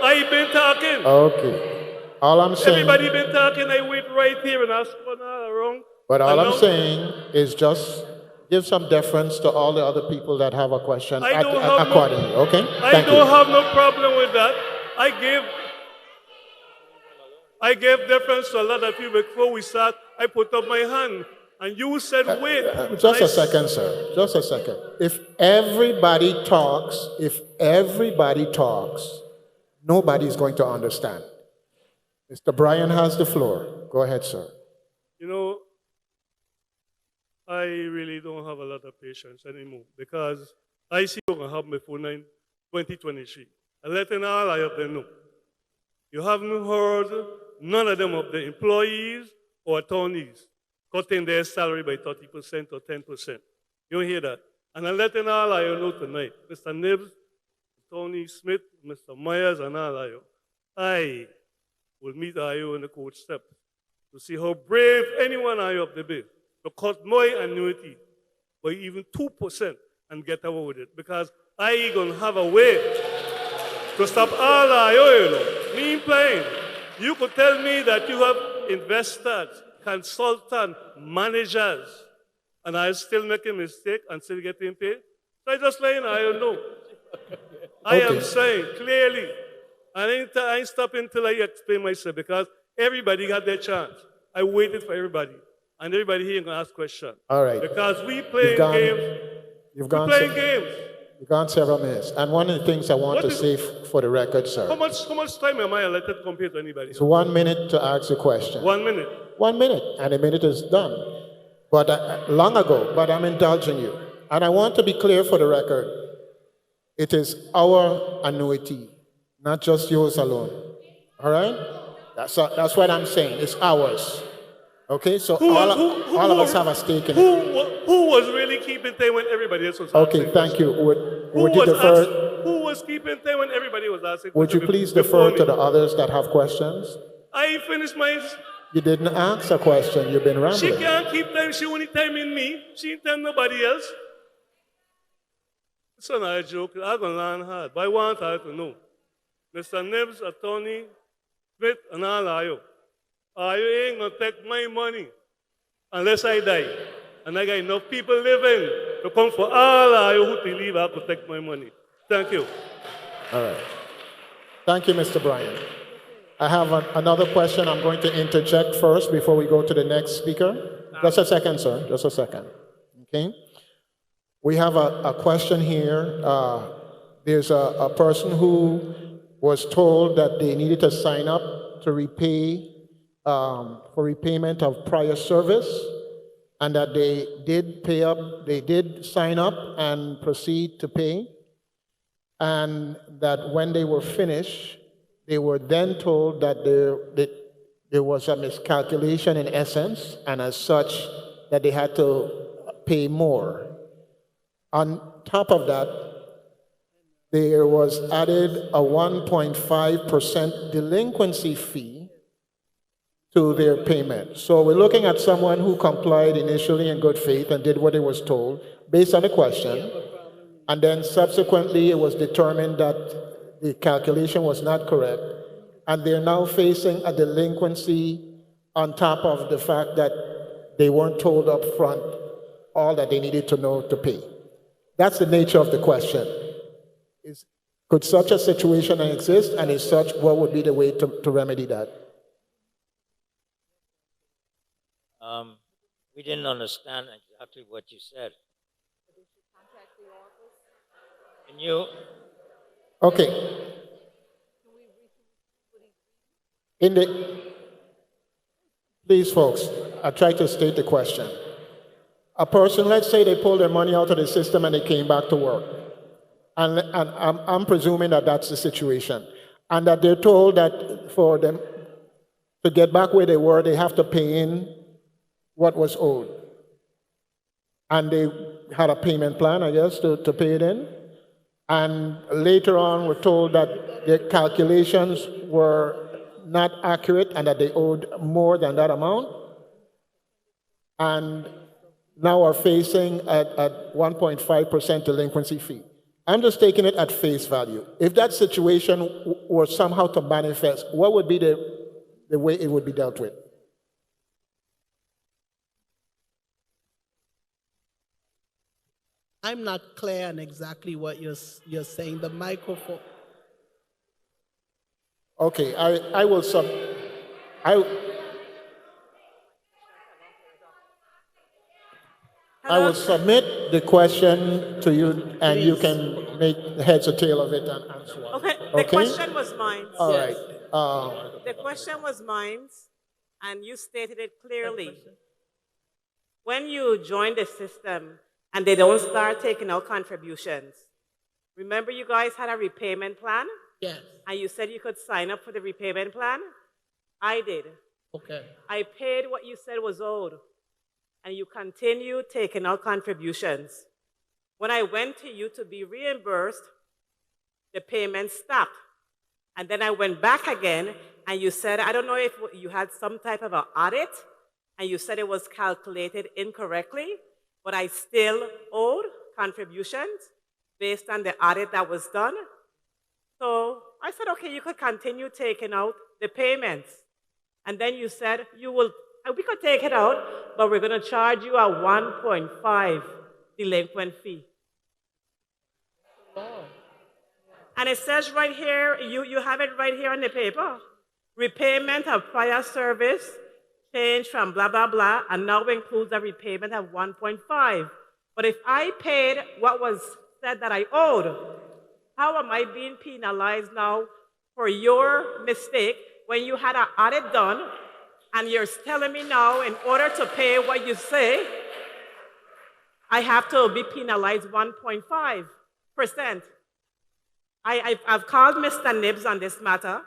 I've been talking. Okay. All I'm saying. Everybody been talking, I wait right here and ask for all wrong. But all And I'm now- saying is just give some deference to all the other people that have a question I don't have accordingly. Okay. I Thank don't you. have no problem with that. I gave deference to a lot of people before we start. I put up my hand, and you said wait. Just And a second, sir. Just a second. If everybody talks, nobody's going to understand. Mr. Brian has the floor. Go ahead, sir. You know, I really don't have a lot of patience anymore because I see you can have my phone in 2023. And letting all of them know. You haven't heard none of them of the employees or attorneys cutting their salary by 30% or 10%. You don't hear that. And I'm letting all of you know tonight, Mr. Nibbs, Tony Smith, Mr. Myers, and all of you, I will meet all you in the court step to see how brave anyone of you up the bill to cut my annuity by even 2% and get away with it. Because I gonna have a way to stop all of you know. Me playing. You could tell me that you have investors, consultants, managers, and I still make a mistake and still getting paid. So I just letting I don't know. I am saying clearly, and I ain't stopping until I explain myself because everybody got their chance. I waited for everybody, and everybody here can ask questions. All right. Because we playing games. You've We gone playing games. You've gone several minutes. And one of the things I want to say for the record, sir. How much time am I allotted compared to anybody? It's 1 minute to ask a question. 1 minute. 1 minute, and a minute is done. But long ago, but I'm indulging you. And I want to be clear for the record. It is our annuity, not just yours alone. All right? That's what I'm saying. It's ours. Okay? So all of us have a stake in it. Who was really keeping time when everybody else was Okay, asking thank you. Would Who you defer? Who was keeping time when everybody was asking Would you questions please before defer to me? the others that have questions? I finished mine. You didn't ask a question. You've been She rambling. can't keep time. She only time in me. She ain't time nobody else. It's not a joke. I'm going to learn hard. But I want her to know. Mr. Nibbs, Attorney Smith, and all of you. You ain't going to take my money unless I die. And I got enough people living to come for all of you who believe I could take my money. Thank you. All right. Thank you, Mr. Bryan. I have another question I'm going to interject first before we go to the next speaker. Just a second, sir. Just a second. Okay? We have a question here. There's a person who was told that they needed to sign up to repay for repayment of prior service, and that they did pay up, they did sign up and proceed to pay, and that when they were finished, they were then told that there was a miscalculation in essence, and as such, that they had to pay more. On top of that, there was added a 1.5% delinquency fee to their payment. So we're looking at someone who complied initially in good faith and did what he was told based on the question, and then subsequently it was determined that the calculation was not correct, and they're now facing a delinquency on top of the fact that they weren't told up front all that they needed to know to pay. That's the nature of the question. Could such a situation exist, and if such, what would be the way to remedy that? We didn't understand exactly what you said. Can you? Okay. Please, folks, I try to state the question. A person, let's say they pulled their money out of the system and they came back to work. And I'm presuming that that's the situation. And that they're told that for them to get back where they were, they have to pay in what was owed. And they had a payment plan, I guess, to pay it in. And later on, we're told that their calculations were not accurate and that they owed more than that amount. And now are facing at 1.5% delinquency fee. I'm just taking it at face value. If that situation were somehow to manifest, what would be the way it would be dealt with? I'm not clear on exactly what you're saying. The microphone. Okay, I will submit the question to you, and you can make heads or tail of it and answer it. Okay, the question was mine. All right. The question was mine, and you stated it clearly. When you join the system and they don't start taking out contributions, remember you guys had a repayment plan? Yes. And you said you could sign up for the repayment plan? I did. Okay. I paid what you said was owed, and you continue taking out contributions. When I went to you to be reimbursed, the payment stopped. And then I went back again, and you said, I don't know if you had some type of an audit, and you said it was calculated incorrectly, but I still owed contributions based on the audit that was done. So I said, okay, you could continue taking out the payments. And then you said, we could take it out, but we're going to charge you a 1.5 delinquent fee. And it says right here, you have it right here on the paper. Repayment of prior service changed from blah, blah, blah, and now includes a repayment of 1.5. But if I paid what was said that I owed, how am I being penalized now for your mistake when you had an audit done and you're telling me now in order to pay what you say, I have to be penalized 1.5%? I've called Mr. Nibs on this matter.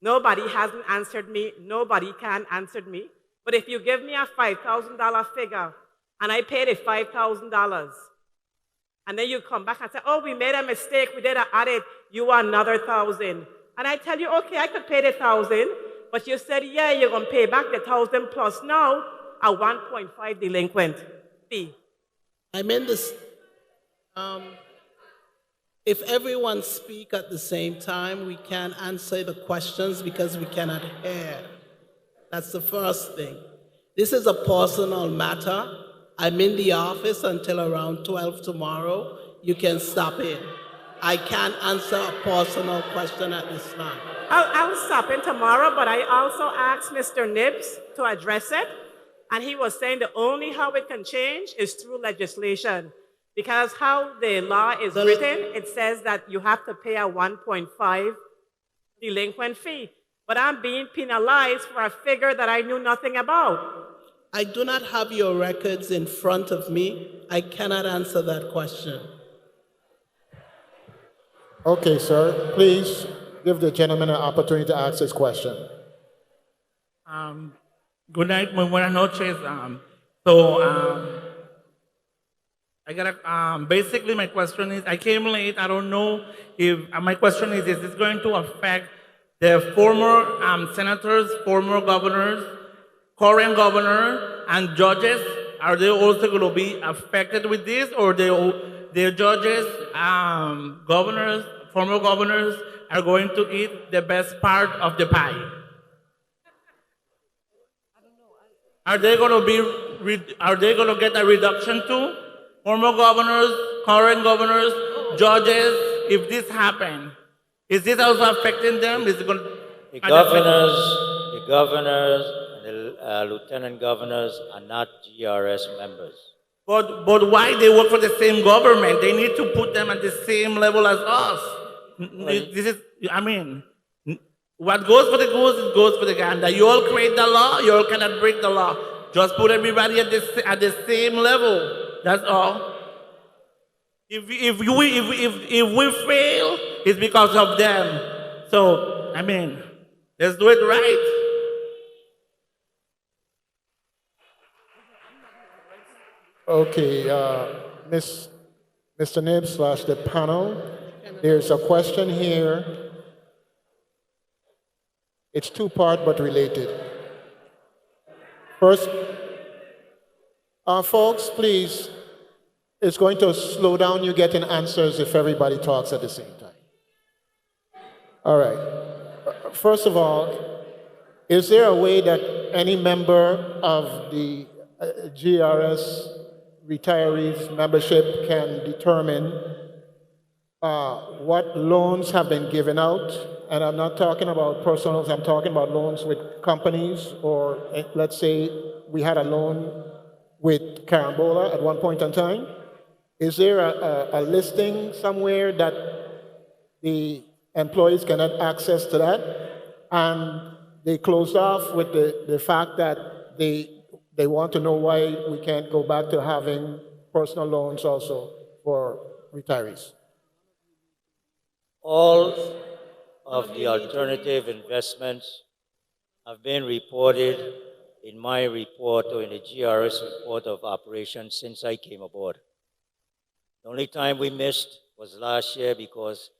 Nobody hasn't answered me. Nobody can answer me. But if you give me a $5,000 figure and I paid it $5,000, and then you come back and say, oh, we made a mistake, we did an audit, you want another 1,000. And I tell you, okay, I could pay the 1,000, but you said, yeah, you're going to pay back the 1,000 plus now a 1.5 delinquent fee. I'm in this. If everyone speak at the same time, we can't answer the questions because we cannot hear. That's the first thing. This is a personal matter. I'm in the office until around 12 tomorrow. You can stop in. I can't answer a personal question at this time. I'll stop in tomorrow, but I also asked Mr. Nibs to address it, and he was saying the only how it can change is through legislation. Because how the law is written, it says that you have to pay a 1.5 delinquent fee. But I'm being penalized for a figure that I knew nothing about. I do not have your records in front of me. I cannot answer that question. Okay, sir. Please give the gentleman an opportunity to ask his question. Good night, muy buenas noches. I got basically my question is, I came late, I don't know if, my question is this going to affect the former senators, former governors, current governor, and judges? Are they also going to be affected with this, or the judges, governors, former governors are going to eat the best part of the pie? Are they going to get a reduction too? Former governors, current governors, judges, if this happens, is this also affecting them? Is it going to the governors and the lieutenant governors are not GERS members. But why they work for the same government? They need to put them at the same level as us. This is, I mean, What goes for the goose, it goes for the gander. You all create the law, you all cannot break the law. Just put everybody at the same level. That's all. If we fail, it's because of them. So, I mean, let's do it right. Okay, Mr. Nibs / the panel, there's a question here. It's two-part but related. First, folks, please, it's going to slow down you getting answers if everybody talks at the same time. All right. First of all, is there a way that any member of the GRS retirees membership can determine what loans have been given out? And I'm not talking about personal loans, I'm talking about loans with companies, or let's say we had a loan with Carambola at one point in time. Is there a listing somewhere that the employees can have access to that? And they closed off with the fact that they want to know why we can't go back to having personal loans also for retirees. All of the alternative investments have been reported in my report or in the GRS report of operations since I came aboard. The only time we missed was last year because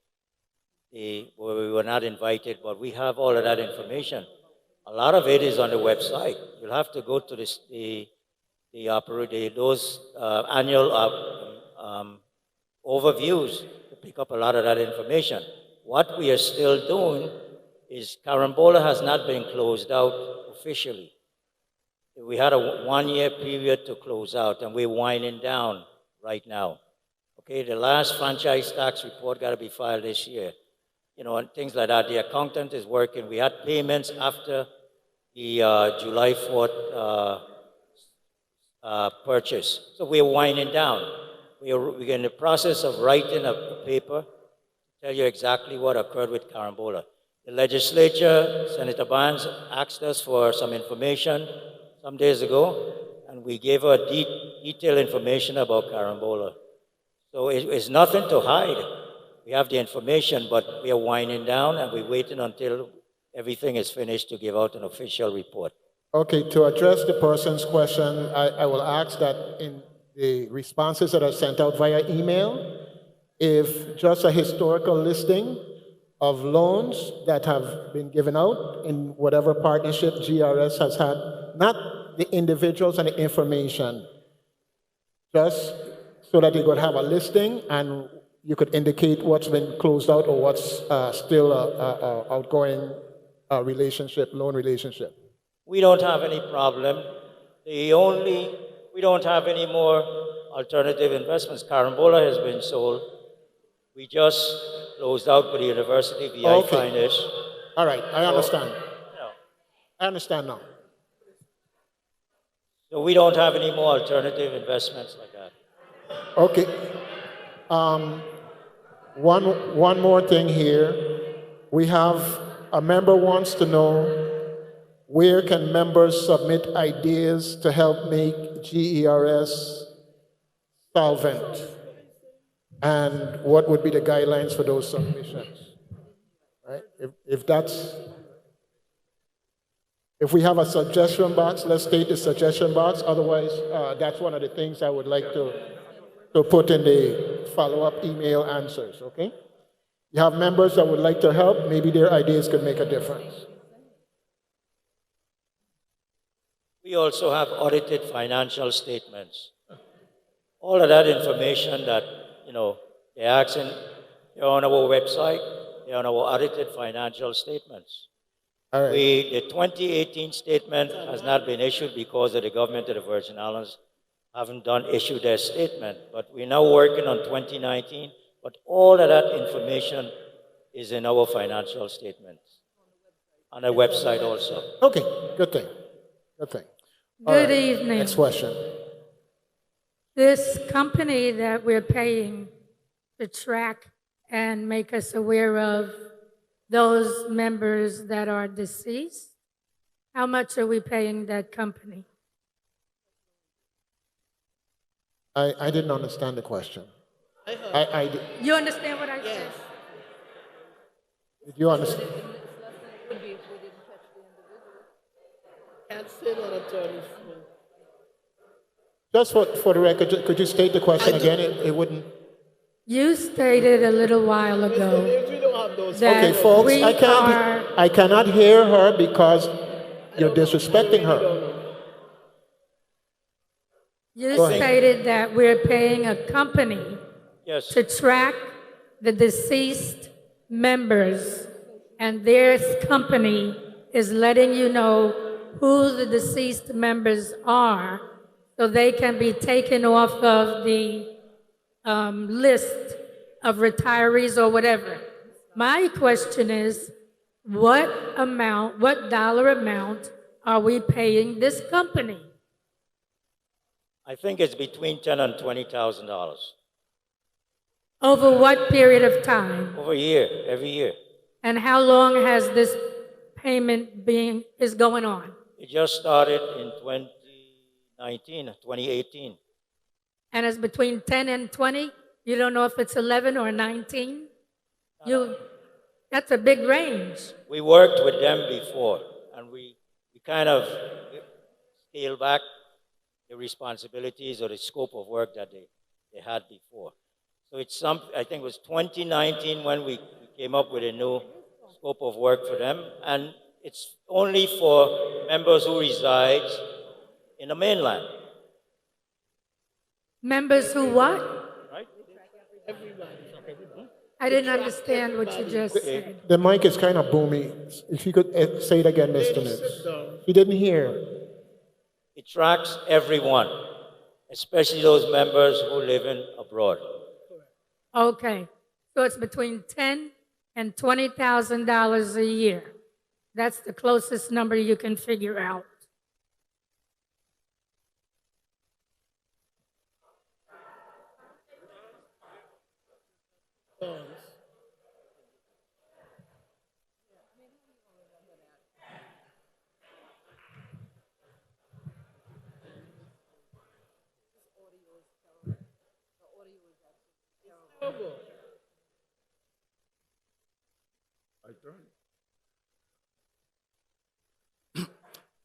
we were not invited, but we have all of that information. A lot of it is on the website. You'll have to go to those annual overviews to pick up a lot of that information. What we are still doing is Carambola has not been closed out officially. We had a one-year period to close out, and we're winding down right now. Okay, the last franchise tax report got to be filed this year. You know, and things like that. The accountant is working. We had payments after the July 4th purchase. So we're winding down. We're in the process of writing a paper to tell you exactly what occurred with Carambola. The legislature, Senator Barnes, asked us for some information some days ago, and we gave her detailed information about Carambola. So it's nothing to hide. We have the information, but we are winding down, and we're waiting until everything is finished to give out an official report. Okay, to address the person's question, I will ask that in the responses that are sent out via email, if just a historical listing of loans that have been given out in whatever partnership GRS has had, not the individuals and the information, just so that they could have a listing and you could indicate what's been closed out or what's still outgoing relationship, loan relationship. We don't have any problem. We don't have any more alternative investments. Carambola has been sold. We just closed out with the university via finance. All right, I understand. I understand now. So we don't have any more alternative investments like that. Okay. One more thing here. We have a member wants to know, where can members submit ideas to help make GERS solvent? And what would be the guidelines for those submissions? Right? If we have a suggestion box, let's state the suggestion box. Otherwise, that's one of the things I would like to put in the follow-up email answers, okay? You have members that would like to help, maybe their ideas could make a difference. We also have audited financial statements. All of that information that, they're asking, they're on our website, they're on our audited financial statements. All right. The 2018 statement has not been issued because of the government of the Virgin Islands haven't issued their statement, but we're now working on 2019, but all of that information is in our financial statements, on our website also. Okay, good thing, good thing. Good evening. Next question. This company that we're paying to track and make us aware of those members that are deceased? How much are we paying that company? I didn't understand the question. You understand what I said? Did you understand? Can't sit on attorney's phone. Just for the record, could you state the question again? It wouldn't. You stated a little while ago We don't have those. that Okay, folks, we are. I cannot hear her because you're disrespecting her. You Go ahead. stated that we're paying a company Yes. to track the deceased members, and their company is letting you know who the deceased members are so they can be taken off of the list of retirees or whatever. My question is, what dollar amount are we paying this company? I think it's between $10,000 and $20,000 Over what period of time? over a year, every year. And how long has this payment is going on? It just started in 2018. And it's between 10 and 20? You don't know if it's 11 or 19? That's a big range. We worked with them before, and we kind of scaled back the responsibilities or the scope of work that they had before. So it's I think it was 2019 when we came up with a new scope of work for them, and it's only for members who reside in the mainland. Members who what? Right? I didn't understand what you just said. The mic is kind of boomy. If you could say it again, Mr. Nitz. He didn't hear. It tracks everyone, especially those members who live in abroad. Okay. So it's between $10,000 and $20,000 a year. That's the closest number you can figure out.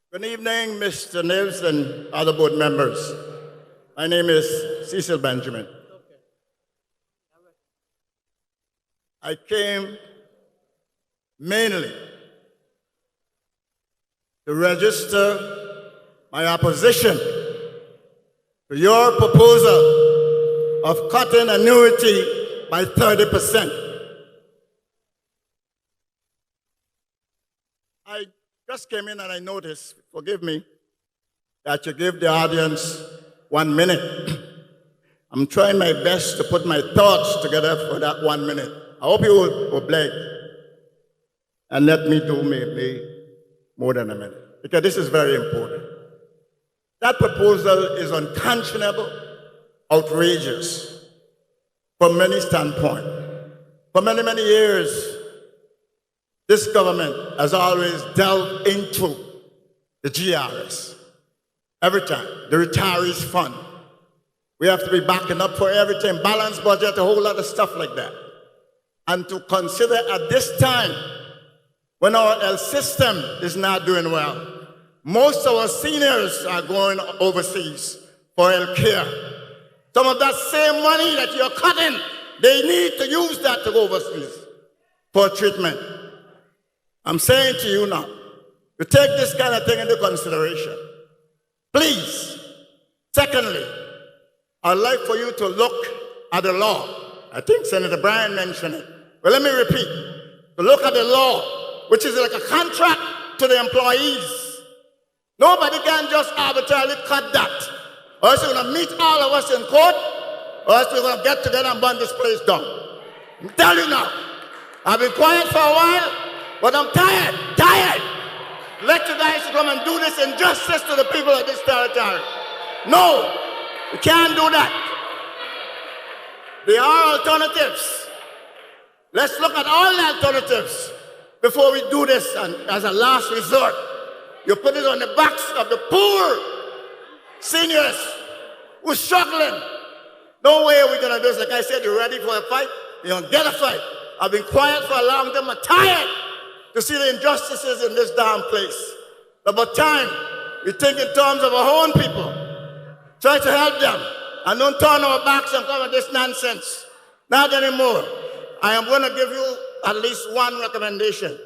Good evening, Mr. Nibs and other board members. My name is Cecil Benjamin. I came mainly to register my opposition to your proposal of cutting annuity by 30%. I just came in and I noticed, forgive me, that you give the audience 1 minute. I'm trying my best to put my thoughts together for that 1 minute. I hope you will oblige and let me do maybe more than a minute, because this is very important. That proposal is unconscionable, outrageous from many standpoints. For many, many years, this government has always delved into the GERS. Every time, the retirees fund. We have to be backing up for everything, balanced budget, a whole lot of stuff like that. And to consider at this time, when our health system is not doing well, most of our seniors are going overseas for health care. Some of that same money that you're cutting, they need to use that to go overseas for treatment. I'm saying to you now, to take this kind of thing into consideration. Please. Secondly, I'd like for you to look at the law. I think Senator Bryan mentioned it. But let me repeat. To look at the law, which is like a contract to the employees. Nobody can just arbitrarily cut that. Or else we're going to meet all of us in court, or else we're going to get together and burn this place down. I'm telling you now. I've been quiet for a while, but I'm tired. Let you guys come and do this injustice to the people of this territory. No, we can't do that. There are alternatives. Let's look at all the alternatives. before we do this, and as a last resort, you put it on the backs of the poor seniors who's struggling. No way are we going to do this. Like I said, you're ready for a fight, you don't get a fight. I've been quiet for a long time. I'm tired to see the injustices in this damn place. About time we think in terms of our own people. Try to help them. And don't turn our backs and come with this nonsense. Not anymore. I am going to give you at least one recommendation.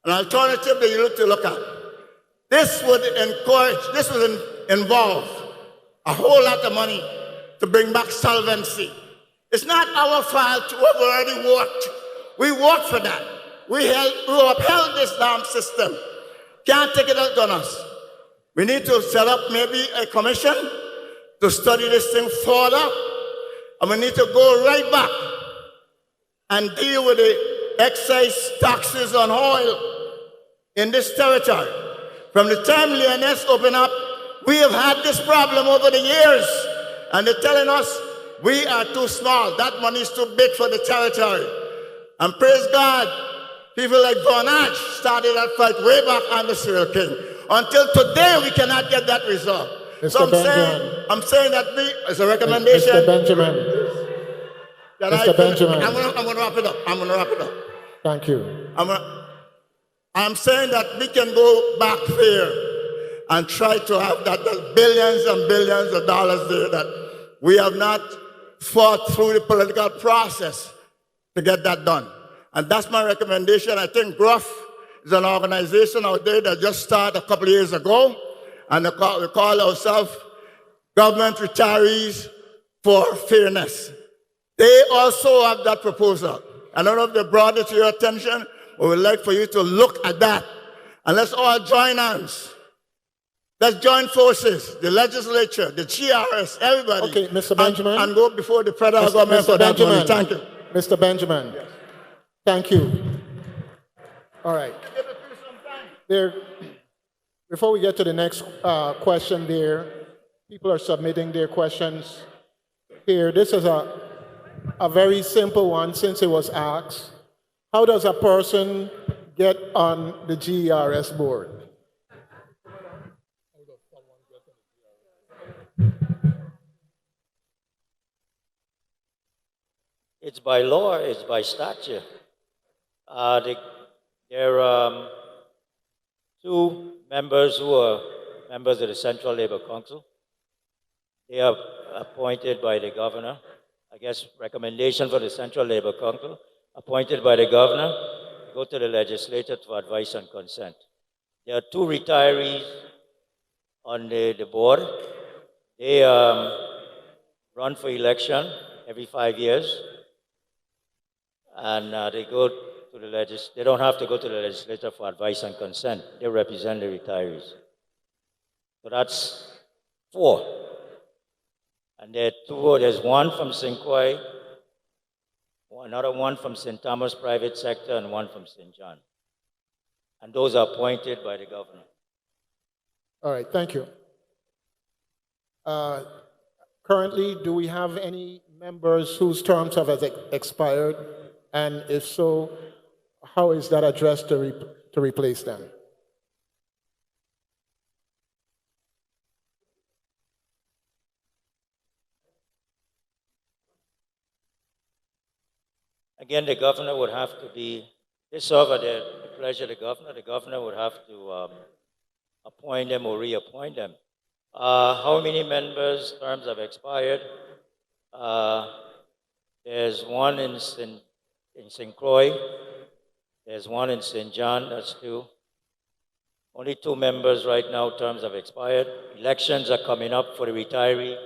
An alternative that you need to look at. This would involve a whole lot of money to bring back solvency. It's not our fault to have already worked. We worked for that. We upheld this damn system. Can't take it out on us. We need to set up maybe a commission to study this thing further. And we need to go right back and deal with the excise taxes on oil in this territory. From the time Leoness opened up, we have had this problem over the years. And they're telling us we are too small. That money is too big for the territory. And praise God, people like Von Arch started that fight way back on the Serial King. Until today, we cannot get that resolved. Mr. So Benjamin. I'm saying that as a recommendation. Mr. Benjamin. Mr. Benjamin. I'm going to wrap it up. I'm going to wrap it up. Thank you. I'm saying that we can go back there and try to have that billions and billions of dollars there that we have not fought through the political process to get that done. And that's my recommendation. I think GRUF is an organization out there that just started a couple of years ago, and we call ourselves Government Retirees for Fairness. They also have that proposal. I don't know if they brought it to your attention, but we'd like for you to look at that. And let's all join hands. Let's join forces, the legislature, the GERS, everybody. Okay, Mr. Benjamin. And go before the federal government for that money. Thank you. Mr. Benjamin. Yes. Thank you. All right. Before we get to the next question people are submitting their questions here. This is a very simple one since it was asked. How does a person get on the GERS board? It's by law, it's by statute. There are two members who are members of the Central Labor Council. They are appointed by the governor. I guess recommendation for the Central Labor Council, appointed by the governor, go to the legislature for advice and consent. There are two retirees on the board. They run for election every 5 years. And they go to the they don't have to go to the legislature for advice and consent. They represent the retirees. So that's 4. And there's one from St. Croix, another one from St. Thomas private sector, and one from St. John. And those are appointed by the governor. All right, thank you. Currently, do we have any members whose terms have expired? And if so, how is that addressed to replace them? Again, the governor would have to be, they serve at the pleasure of the governor. The governor would have to appoint them or reappoint them. How many members' terms have expired? There's one in St. Croix. There's one in St. John, that's 2. Only 2 members right now, terms have expired. Elections are coming up for the 2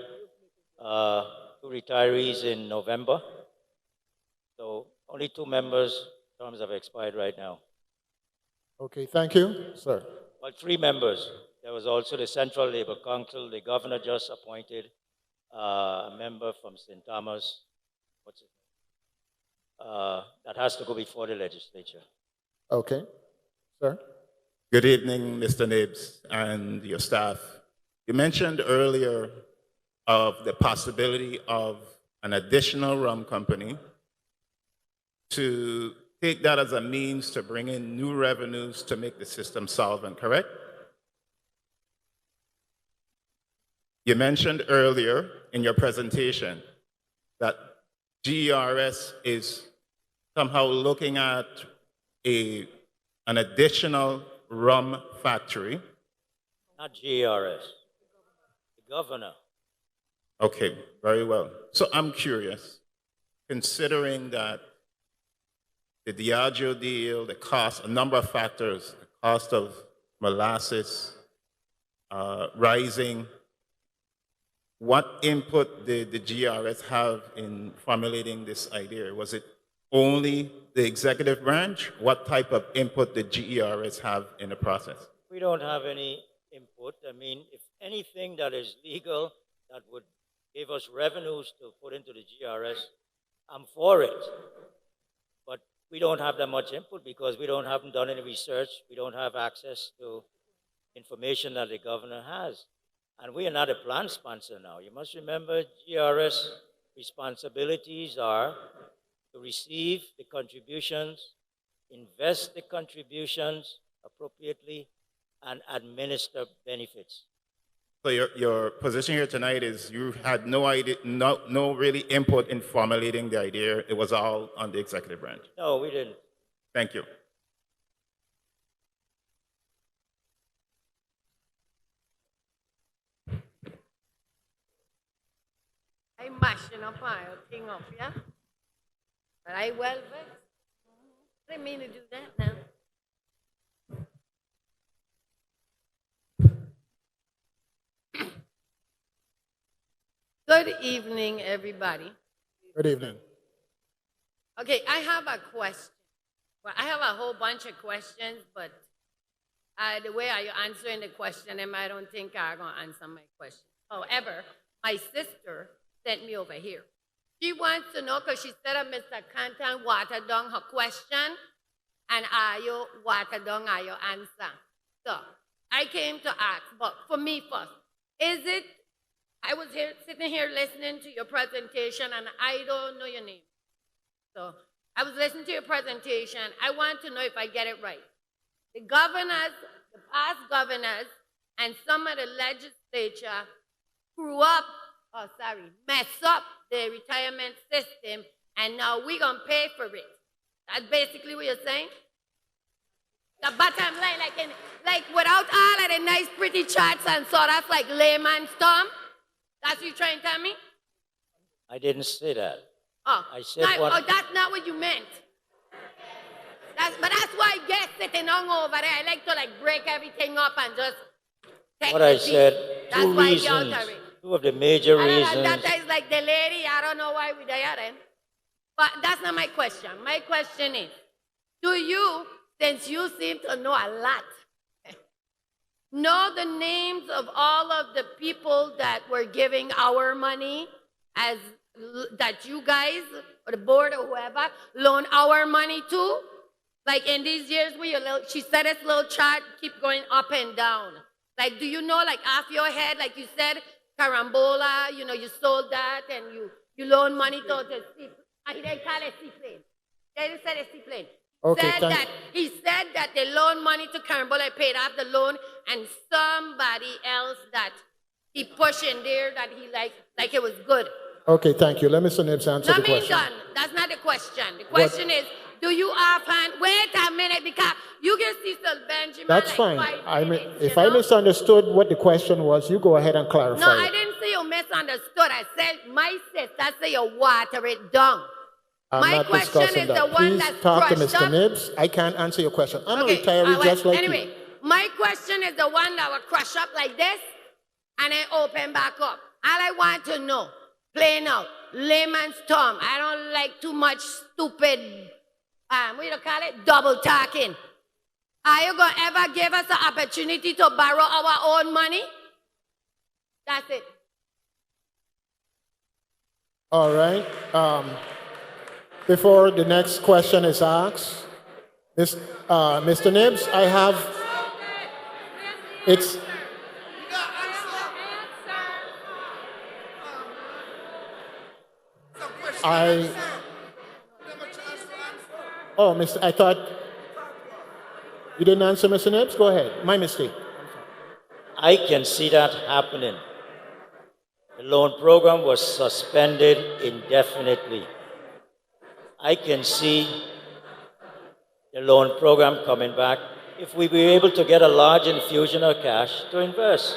retirees in November. So only 2 members, terms have expired right now. Okay, thank you, sir. Well, 3 members. There was also the Central Labor Council. The governor just appointed a member from St. Thomas. What's it? That has to go before the legislature. Okay, sir. Good evening, Mr. Nibs and your staff. You mentioned earlier of the possibility of an additional rum company to take that as a means to bring in new revenues to make the system solvent, correct? You mentioned earlier in your presentation that GERS is somehow looking at an additional rum factory. Not GERS, the governor. Okay, very well. So I'm curious, considering that the Diageo deal, the cost, a number of factors, the cost of molasses rising, what input did the GRS have in formulating this idea? Was it only the executive branch? What type of input did GERS have in the process? We don't have any input. I mean, if anything that is legal that would give us revenues to put into the GRS, I'm for it. But we don't have that much input because we haven't done any research. We don't have access to information that the governor has. And we are not a plan sponsor now. You must remember GRS responsibilities are to receive the contributions, invest the contributions appropriately, and administer benefits. So your position here tonight is you had no idea, no really input in formulating the idea. It was all on the executive branch. No, we didn't. Thank you. I mashing up my thing up, yeah? But I well vexed. I didn't mean to do that now. Good evening, everybody. Good evening. Okay, I have a question. Well, I have a whole bunch of questions, but the way I answering the question, I don't think I'm going to answer my question. However, my sister sent me over here. She wants to know, because she said that Mr. Canton watered down her question, and Ayo watered down your answer. So, I came to ask, but for me first, I was sitting here listening to your presentation, and I don't know your name. So, I was listening to your presentation. I want to know if I get it right. The governors, the past governors, and some of the legislature mess up the retirement system, and now we're going to pay for it. That's basically what you're saying? The bottom line, like without all of the nice pretty charts and so, that's like layman's term? That's what you're trying to tell me? I didn't say that. Oh, I said what... that's not what you meant. But that's why I get sitting on over there. I like to break everything up and just take What I the said, beat. two reasons, two of the major reasons. That is like the lady, I don't know why we're there then. But that's not my question. My question is, do you, since you seem to know a lot, know the names of all of the people that were giving our money that you guys, or the board or whoever, loan our money to? Like in these years where she said this little chart keep going up and down. Like, do you know, off your head, like you said, Carambola, you sold that and you loan money to the they call it seaplane. They didn't say the seaplane. Okay, He said that they loaned money to Carambola, paid off the loan, and somebody else that he pushed in there that he like it was good. Okay, thank you. Let Mr. Nibbs answer the question. Done. That's not the question. The question is, do you offhand, wait a minute, because you can see Sir Benjamin. That's fine. If I misunderstood what the question was, you go ahead and clarify. No, I didn't say you misunderstood. I said, my sister said you water it down. I'm not discussing that. Please talk to Mr. Nibbs. I can't answer your question. I'm a retiree just like anyway, you. My question is the one that will crush up like this and then open back up. All I want to know, plain out, layman's term. I don't like too much stupid, what do you call it, double talking. Are you going to ever give us an opportunity to borrow our own money? That's it. All right. Before the next question is asked, Mr. Nibbs, I have, Oh, Mr. I thought you didn't answer, Mr. Nibbs. Go ahead. My mistake. I can see that happening. The loan program was suspended indefinitely. I can see the loan program coming back if we were able to get a large infusion of cash to invest.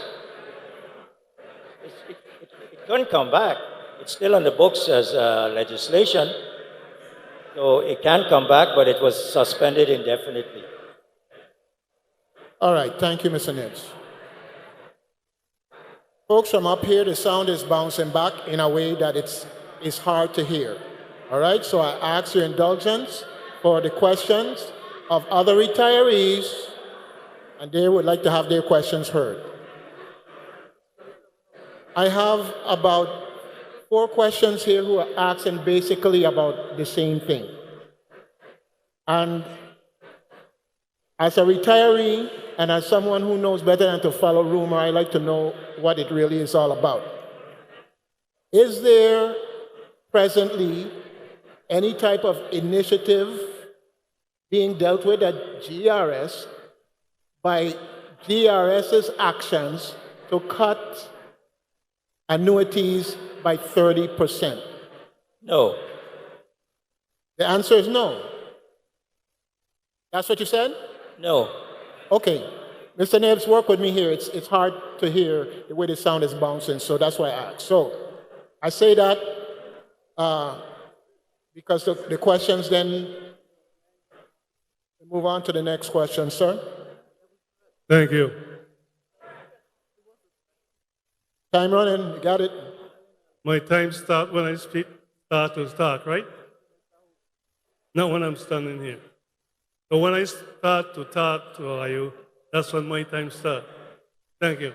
It couldn't come back. It's still on the books as legislation, so it can come back, but it was suspended indefinitely. All right. Thank you, Mr. Nibbs. Folks, from up here, the sound is bouncing back in a way that it's hard to hear. All right? So I ask your indulgence for the questions of other retirees, and they would like to have their questions heard. I have about 4 questions here who are asking basically about the same thing. And as a retiree and as someone who knows better than to follow rumor, I like to know what it really is all about. Is there presently any type of initiative being dealt with at GERS by GERS's actions to cut annuities by 30%? No. The answer is no. That's what you said? No. Okay. Mr. Nibbs, work with me here. It's hard to hear the way the sound is bouncing, so that's why I asked. So I say that because the questions then move on to the next question, sir. Thank you. Time running, you got it. My time start when I speak, start to talk, right? Not when I'm standing here. So when I start to talk to you, that's when my time starts. Thank you.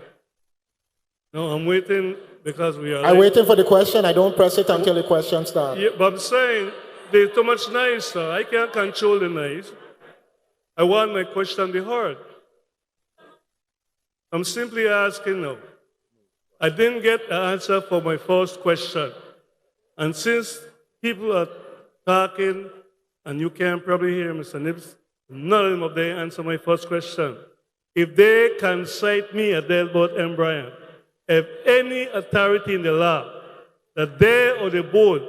No, I'm waiting because we are. I'm waiting for the question. I don't press it until the question starts. Yeah, but I'm saying there's too much noise, sir. I can't control the noise. I want my question to be heard. I'm simply asking now. I didn't get the answer for my first question. And since people are talking, and you can probably hear Mr. Nibbs, none of them up there answer my first question. If they can cite me at Delbert M. Bryan, if any authority in the law that they or the board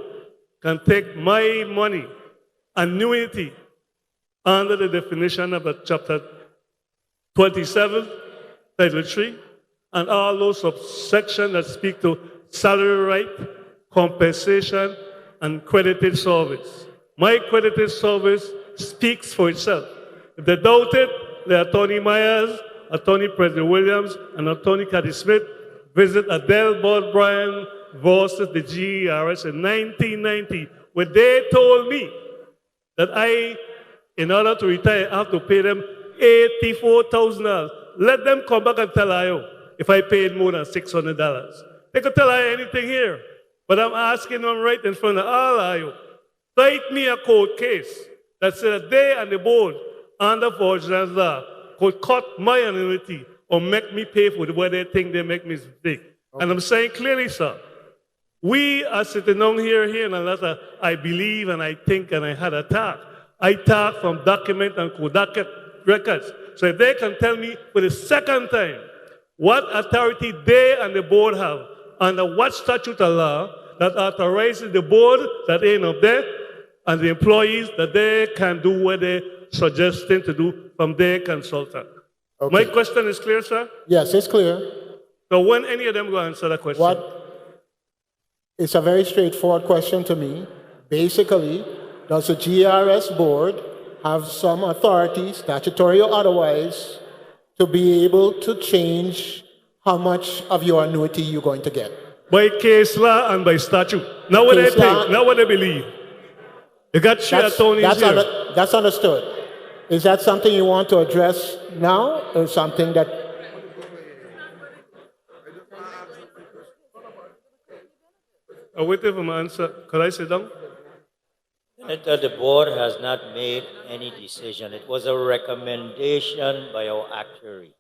can take my money, annuity, under the definition of chapter 27, Title 3, and all those subsections that speak to salary right, compensation, and credited service. My credited service speaks for itself. If they doubt it, the Attorney Myers, Attorney President Williams, and Attorney Cathy Smith visit Adelbert Bryan versus the GERS in 1990, where they told me that I, in order to retire, I have to pay them $84,000. Let them come back and tell I if I paid more than $600. They could tell I anything here, but I'm asking them right in front of all of you. Cite me a court case that said that they and the board, under Forge's law, could cut my annuity or make me pay for the way they think they make me mistake. Okay. And I'm saying clearly, sir, we are sitting down here in a letter, I believe and I think and I had a talk. I talk from document and co-docket records. So if they can tell me for the second time what authority they and the board have under what statute of law that authorizes the board that ain't up there and the employees that they can do what they're suggesting to do from their consultant. Okay. My question is clear, sir? Yes, it's clear. So when any of them go answer that question? It's a very straightforward question to me. Basically, does the GERS board have some authority, statutory or otherwise, to be able to change how much of your annuity you're going to get? By case law and by statute. Not what they think, not what they believe. You got three attorneys here. That's understood. Is that something you want to address now, or something that... I'm waiting for my answer. Could I sit down? Senator, the board has not made any decision. It was a recommendation by our actuary.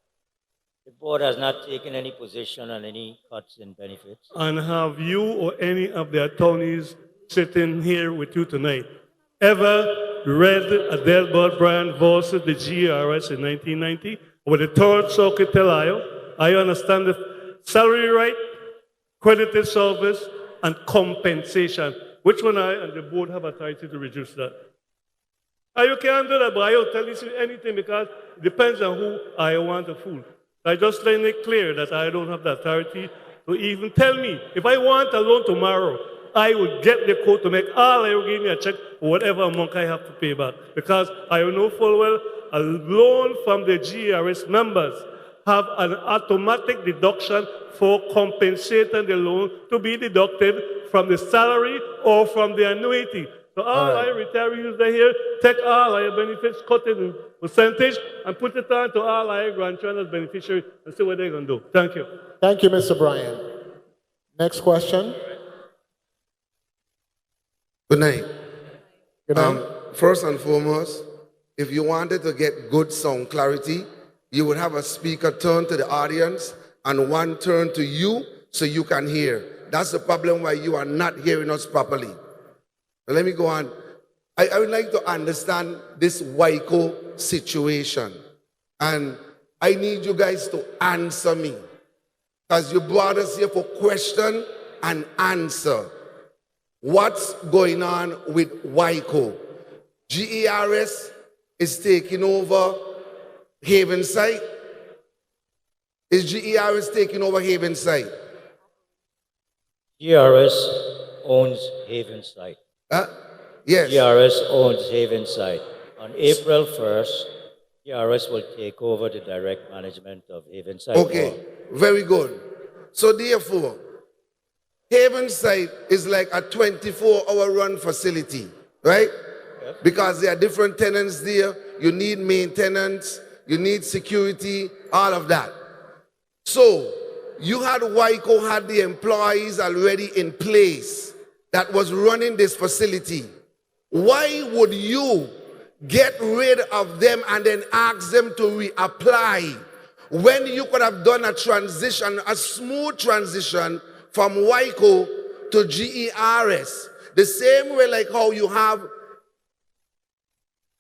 The board has not taken any position on any cuts in benefits. And have you or any of the attorneys sitting here with you tonight ever read Adelbert Brand versus the GERS in 1990 with the Third Circuit tell I understand the salary right, credited service, and compensation. Which one I and the board have authority to reduce that? You can't do that, but I will tell you anything because it depends on who I want to fool. I just let it clear that I don't have the authority to even tell me. If I want a loan tomorrow, I will get the code to make all I will give me a check for whatever amount I have to pay back. Because I know full well a loan from the GERS members have an automatic deduction for compensating the loan to be deducted from the salary or from the annuity. So all our retirees are here, take all our benefits, cut it in percentage, and put it on to all our grandchildren's beneficiaries and see what they're going to do. Thank you. Thank you, Mr. Bryan. Next question. Good night. Good night. First and foremost, if you wanted to get good sound clarity, you would have a speaker turn to the audience and one turn to you so you can hear. That's the problem why you are not hearing us properly. Now let me go on. I would like to understand this WICO situation. And I need you guys to answer me. Because you brought us here for question and answer. What's going on with WICO? GERS is taking over Havenside. Is GERS taking over Havenside? GERS owns Havenside. Yes. GERS owns Havenside. On April 1st, GERS will take over the direct management of Havenside. Okay, very good. So therefore, Havenside is like a 24-hour run facility, right? Yes. Because there are different tenants there. You need maintenance, you need security, all of that. So you had WICO had the employees already in place that was running this facility. Why would you get rid of them and then ask them to reapply when you could have done a transition, a smooth transition from WICO to GERS? The same way like how you have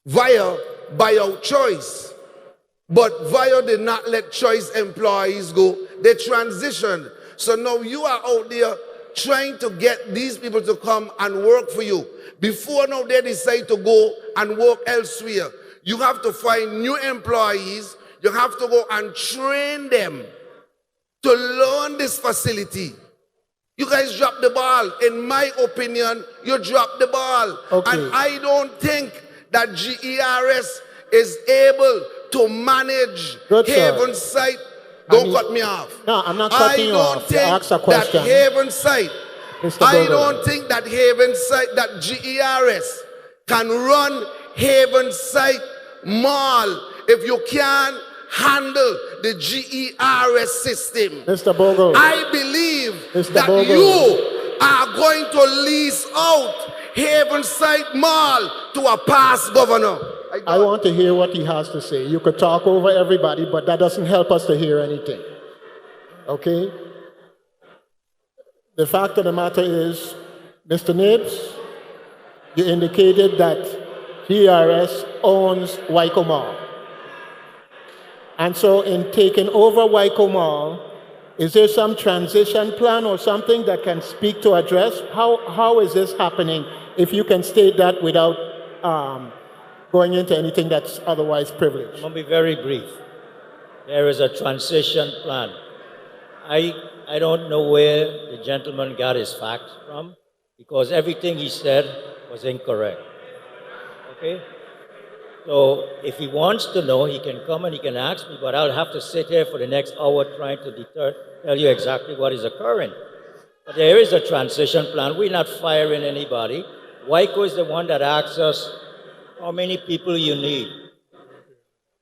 via buyout choice. But VIO did not let choice employees go. They transitioned. So now you are out there trying to get these people to come and work for you. Before now they decide to go and work elsewhere. You have to find new employees. You have to go and train them to learn this facility. You guys dropped the ball. In my opinion, you dropped the ball. Okay. And I don't think that GERS is able to manage Havenside. Don't cut me off. No, I'm not cutting you off. You asked a question. That Havenside, Mr. I Bogle. don't think that Havenside, that GERS can run Havenside Mall if you can't handle the GERS system. Mr. Bogle. I believe Mr. that Bogle. you are going to lease out Havenside Mall to a past governor. I want to hear what he has to say. You could talk over everybody, but that doesn't help us to hear anything. Okay? The fact of the matter is, Mr. Nibs, you indicated that GERS owns WICO Mall. And so in taking over WICO Mall, is there some transition plan or something that can speak to address? How is this happening? If you can state that without going into anything that's otherwise privileged. I'm going to be very brief. There is a transition plan. I don't know where the gentleman got his facts from because everything he said was incorrect. Okay? So if he wants to know, he can come and he can ask me, but I'll have to sit here for the next hour trying to tell you exactly what is occurring. But there is a transition plan. We're not firing anybody. WICO is the one that asks us how many people you need.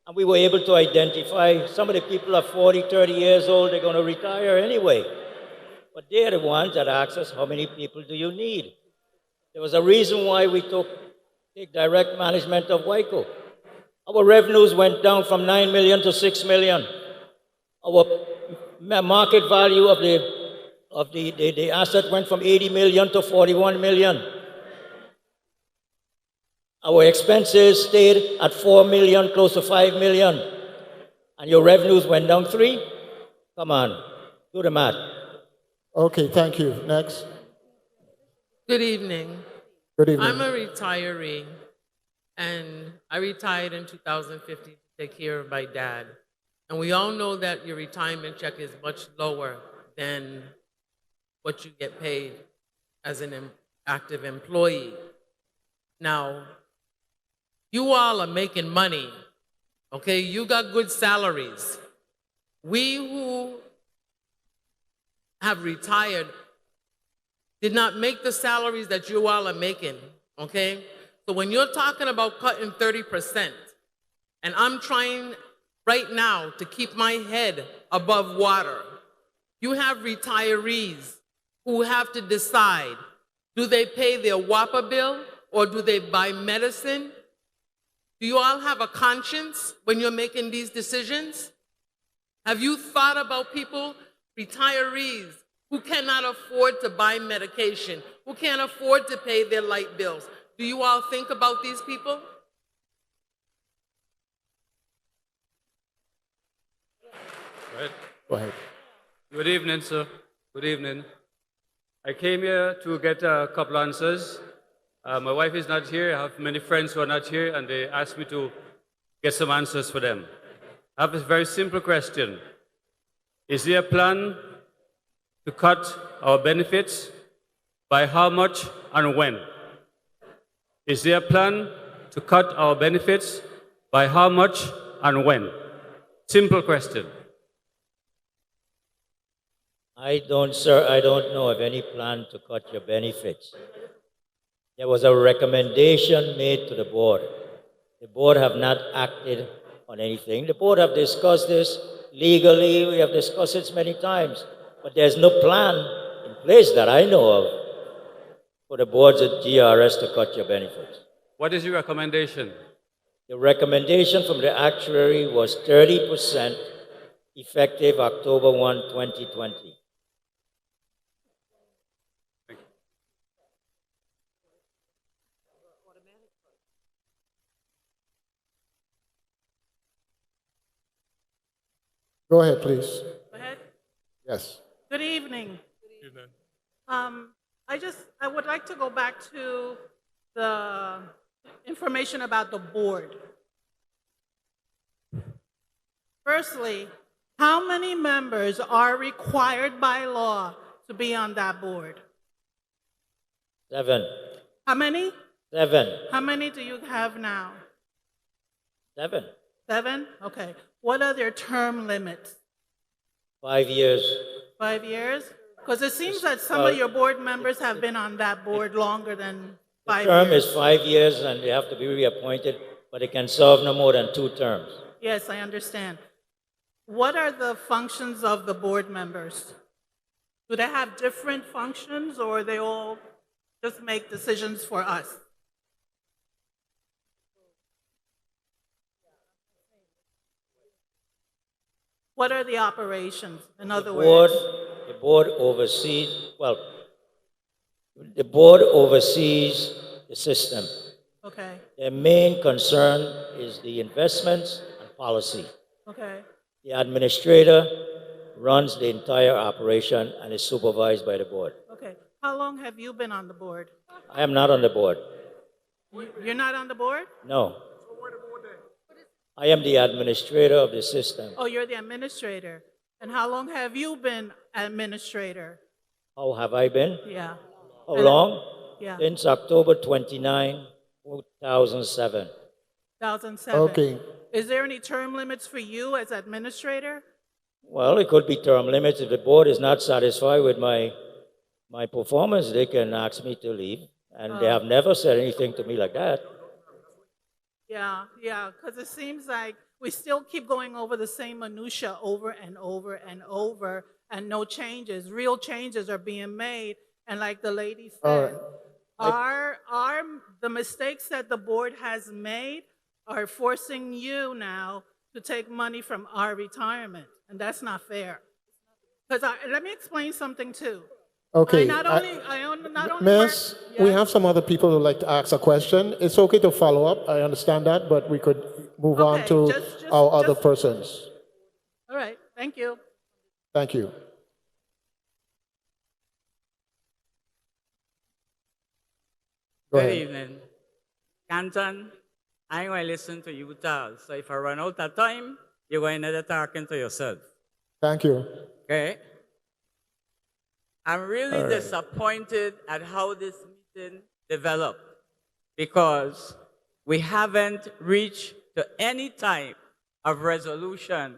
And we were able to identify some of the people are 40, 30 years old, they're going to retire anyway. But they're the ones that ask us, how many people do you need? There was a reason why we take direct management of WICO. Our revenues went down from 9 million to 6 million. Our market value of the asset went from 80 million to 41 million. Our expenses stayed at 4 million, close to 5 million, and your revenues went down 3? Come on, do the math. Okay, thank you. Next. Good evening. Good evening. I'm a retiree, and I retired in 2015 to take care of my dad. And we all know that your retirement check is much lower than what you get paid as an active employee. Now, you all are making money, okay? You got good salaries. We who have retired did not make the salaries that you all are making, okay? So when you're talking about cutting 30%, and I'm trying right now to keep my head above water, you have retirees who have to decide, do they pay their WAPA bill or do they buy medicine? Do you all have a conscience when you're making these decisions? Have you thought about people, retirees, who cannot afford to buy medication, who can't afford to pay their light bills? Do you all think about these people? Go ahead. Good evening, sir. Good evening. I came here to get a couple answers. My wife is not here. I have many friends who are not here, and they asked me to get some answers for them. I have a very simple question. Is there a plan to cut our benefits? By how much and when? Is there a plan to cut our benefits? By how much and when? Simple question. Sir, I don't know of any plan to cut your benefits. There was a recommendation made to the board. The board have not acted on anything. The board have discussed this legally. We have discussed it many times. But there's no plan in place that I know of for the boards at GRS to cut your benefits. What is your recommendation? The recommendation from the actuary was 30% effective October 1, 2020. Go ahead, please. Go ahead. Yes. Good evening. I would like to go back to the information about the board. Firstly, how many members are required by law to be on that board? 7. How many? 7. How many do you have now? 7. 7? Okay. What are their term limits? 5 years. 5 years? Because it seems that some of your board members have been on that board longer than 5 The term years. is 5 years and they have to be reappointed, but they can serve no more than 2 terms. Yes, I understand. What are the functions of the board members? Do they have different functions or they all just make decisions for us? What are the operations, in other words? The board oversees, the board oversees the system. Okay, Their main concern is the investments and policy. okay. The administrator runs the entire operation and is supervised by the board. Okay. How long have you been on the board? I am not on the board. You're not on the board? No. I am the administrator of the system. Oh, you're the administrator. And how long have you been administrator? How have I been? Yeah. How long? Yeah. Since October 29, 2007. 2007. Okay. Is there any term limits for you as administrator? Well, it could be term limits. If the board is not satisfied with my performance, they can ask me to leave. And they have never said anything to me like that. Yeah, because it seems like we still keep going over the same minutia over and over and over, and no changes. Real changes are being made. And like the lady said, are the mistakes that the board has made are forcing you now to take money from our retirement, and that's not fair. Because let me explain something too. Okay. I not only Miss, work, we have some other people who would like to ask a question. It's okay to follow up. I understand that, but we could move on to our other persons. All right, thank you. Thank you. Go Good ahead. evening. Canton, I'm going to listen to you talk. So if I run out of time, you're going to end up talking to yourself. Thank you. Okay? I'm really All right. disappointed at how this meeting developed because we haven't reached to any type of resolution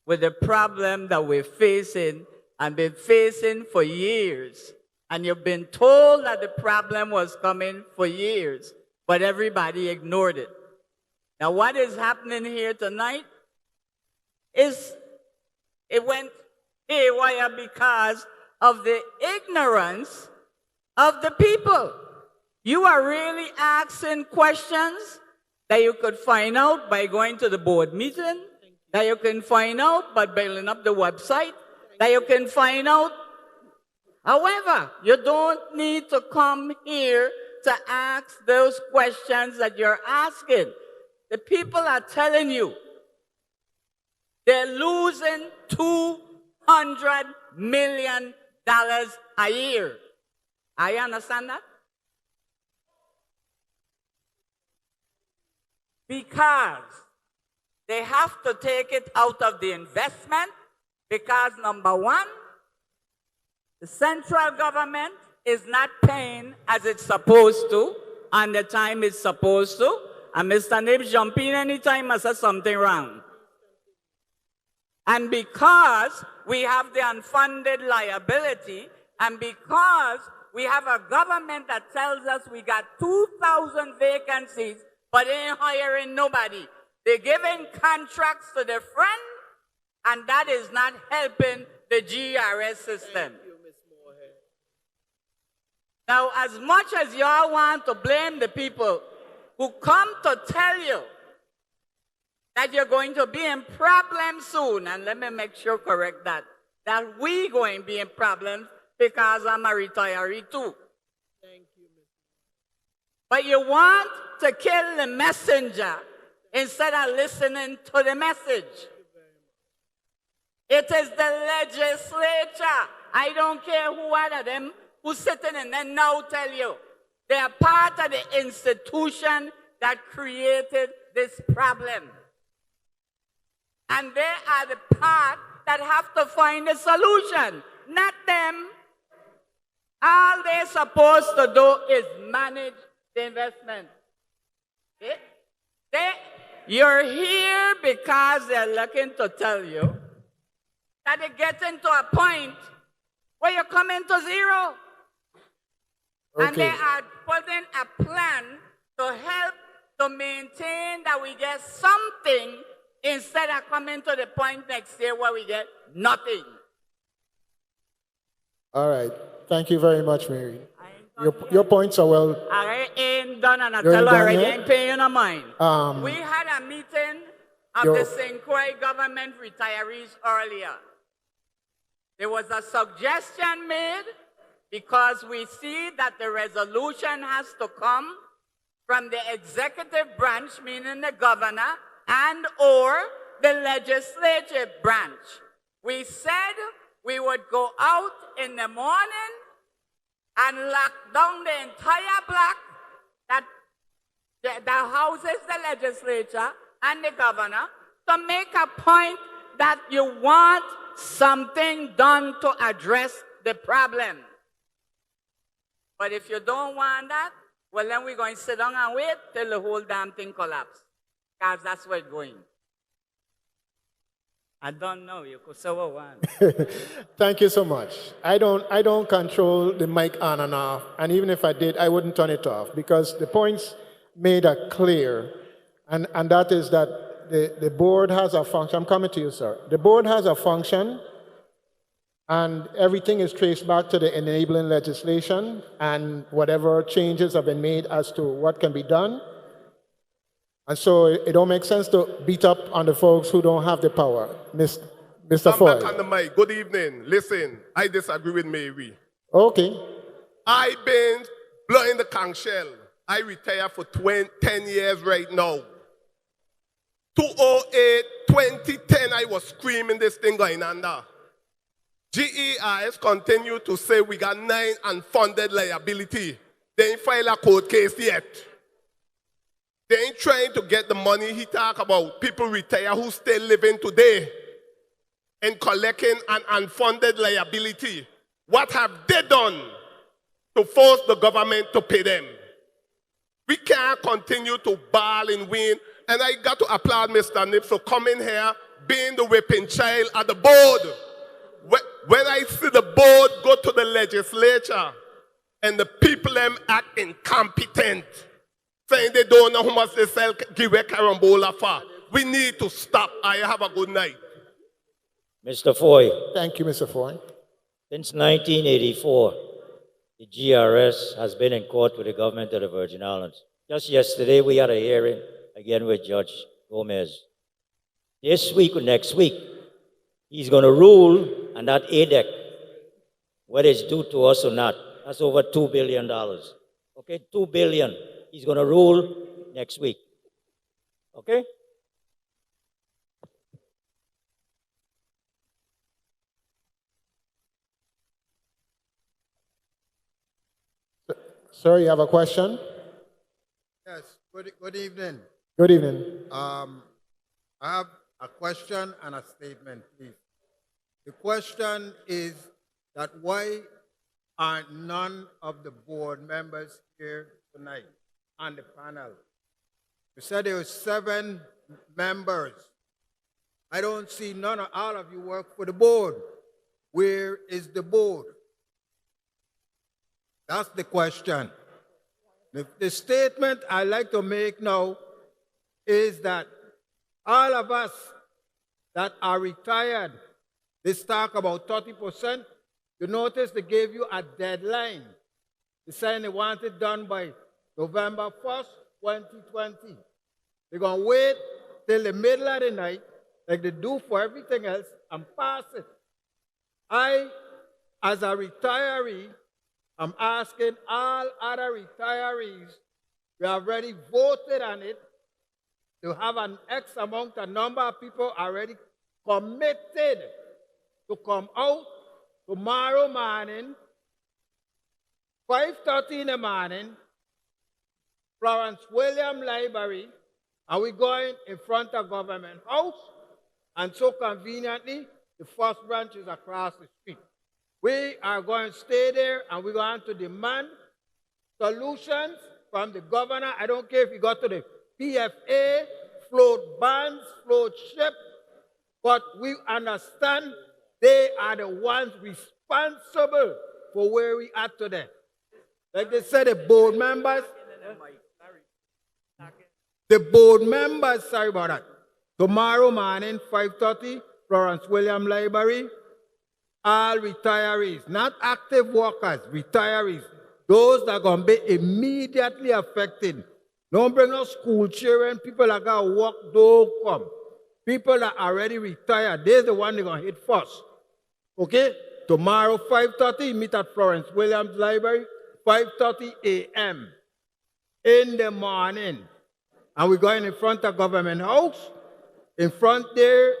with the problem that we're facing and been facing for years. And you've been told that the problem was coming for years, but everybody ignored it. Now, what is happening here tonight is it went haywire because of the ignorance of the people. You are really asking questions that you could find out by going to the board meeting, that you can find out by building up the website, that you can find out. However, you don't need to come here to ask those questions that you're asking. The people are telling you they're losing $200 million a year. I understand that? Because they have to take it out of the investment because, number one, the central government is not paying as it's supposed to on the time it's supposed to. And Mr. Nibs jump in anytime I say something wrong. And because we have the unfunded liability, and because we have a government that tells us we got 2,000 vacancies, but ain't hiring nobody. They're giving contracts to their friend, and that is not helping the GERS system. Now, as much as y'all want to blame the people who come to tell you that you're going to be in problems soon, and let me make sure correct that we going to be in problems because I'm a retiree too. Thank you, But you want to kill the messenger instead of listening to the message. It is the legislature. I don't care who are them who's sitting and then now tell you they are part of the institution that created this problem. And they are the part that have to find a solution, not them. All they're supposed to do is manage the investment. You're here because they're looking to tell you that it gets into a point where you're coming to zero. Okay. And they are putting a plan to help to maintain that we get something instead of coming to the point next year where we get nothing. All right. Thank you very much, Mary. Your points are well. I ain't done, and I You ain't tell her done already, yet? ain't paying no mind. We Um, had a meeting of your- the St. Croix government retirees earlier. There was a suggestion made because we see that the resolution has to come from the executive branch, meaning the governor, and or the legislative branch. We said we would go out in the morning and lock down the entire block that houses the legislature and the governor to make a point that you want something done to address the problem. But if you don't want that, well, then we're going to sit down and wait till the whole damn thing collapses, because that's where it's going. I don't know. You could say what one. Thank you so much. I don't control the mic on and off, and even if I did, I wouldn't turn it off because the points made are clear, and that is that the board has a function. I'm coming to you, sir. The board has a function, and everything is traced back to the enabling legislation and whatever changes have been made as to what can be done. And so it don't make sense to beat up on the folks who don't have the power. Mr. I'm Foy. back on the mic. Good evening. Listen, I disagree with Mary. Okay. I've been blowing the conch shell. I retired for 10 years right now. 2008, 2010, I was screaming this thing going under. GERS continue to say we got 9 unfunded liability. They ain't filed a court case yet. They ain't trying to get the money he talk about. People retire who still living today and collecting an unfunded liability. What have they done to force the government to pay them? We can't continue to bawl and win. And I got to applaud Mr. Nips for coming here, being the whipping child at the board. When I see the board go to the legislature and the people them act incompetent, saying they don't know how much they sell give a carambola for. We need to stop. I have a good night. Mr. Foy. Thank you, Mr. Foy. Since 1984, the GRS has been in court with the government of the Virgin Islands. Just yesterday, we had a hearing again with Judge Gomez. This week or next week, he's going to rule on that ADEC, whether it's due to us or not. That's over $2 billion. Okay, $2 billion. He's going to rule next week. Okay? Sir, you have a question? Yes, good evening. Good evening. I have a question and a statement, please. The question is that why are none of the board members here tonight on the panel? You said there were 7 members. I don't see none of all of you work for the board. Where is the board? That's the question. The statement I like to make now is that all of us that are retired, let's talk about 30%. You notice they gave you a deadline. They said they want it done by November 1st, 2020. They're going to wait till the middle of the night, like they do for everything else, and pass it. I, as a retiree, I'm asking all other retirees, we have already voted on it, to have an X amount, a number of people already committed to come out tomorrow morning, 5:30 in the morning, Florence William Library, and we're going in front of Government House, and so conveniently, the first branch is across the street. We are going to stay there, and we're going to demand solutions from the governor. I don't care if you go to the PFA, float bonds, float ship, but we understand they are the ones responsible for where we are today. Like they said, the board members, sorry about that. Tomorrow morning, 5:30, Florence William Library, all retirees, not active workers, retirees, those that are going to be immediately affected. Don't bring no school children, people that got to work, don't come. People that are already retired, they're the one they're going to hit first. Okay? Tomorrow, 5:30, meet at Florence Williams Library, 5:30 a.m. in the morning. And we're going in front of Government House, in front there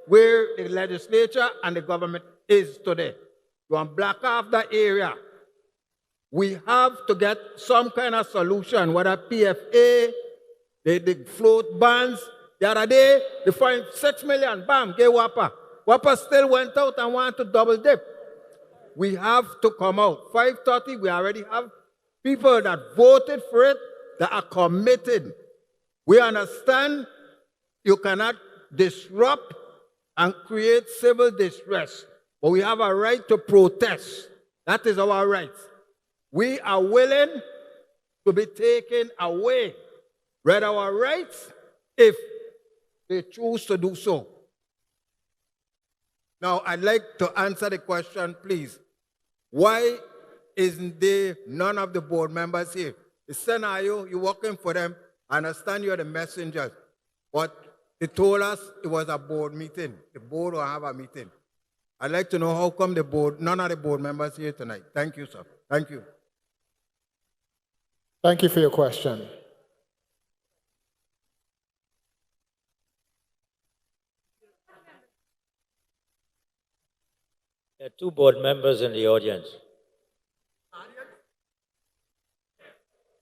where the legislature and the government is today. You want to block off that area. We have to get some kind of solution, whether PFA, the float bonds. The other day, they find 6 million, bam, get WAPA. WAPA still went out and want to double dip. We have to come out. 5:30, we already have people that voted for it that are committed. We understand you cannot disrupt and create civil distress, but we have a right to protest. That is our right. We are willing to be taken away, read our rights, if they choose to do so. Now, I'd like to answer the question, please. Why isn't there none of the board members here? The scenario, you're working for them. I understand you're the messengers, but they told us it was a board meeting. The board will have a meeting. I'd like to know how come the board, none of the board members here tonight. Thank you, sir. Thank you. Thank you for your question. There are two board members in the audience.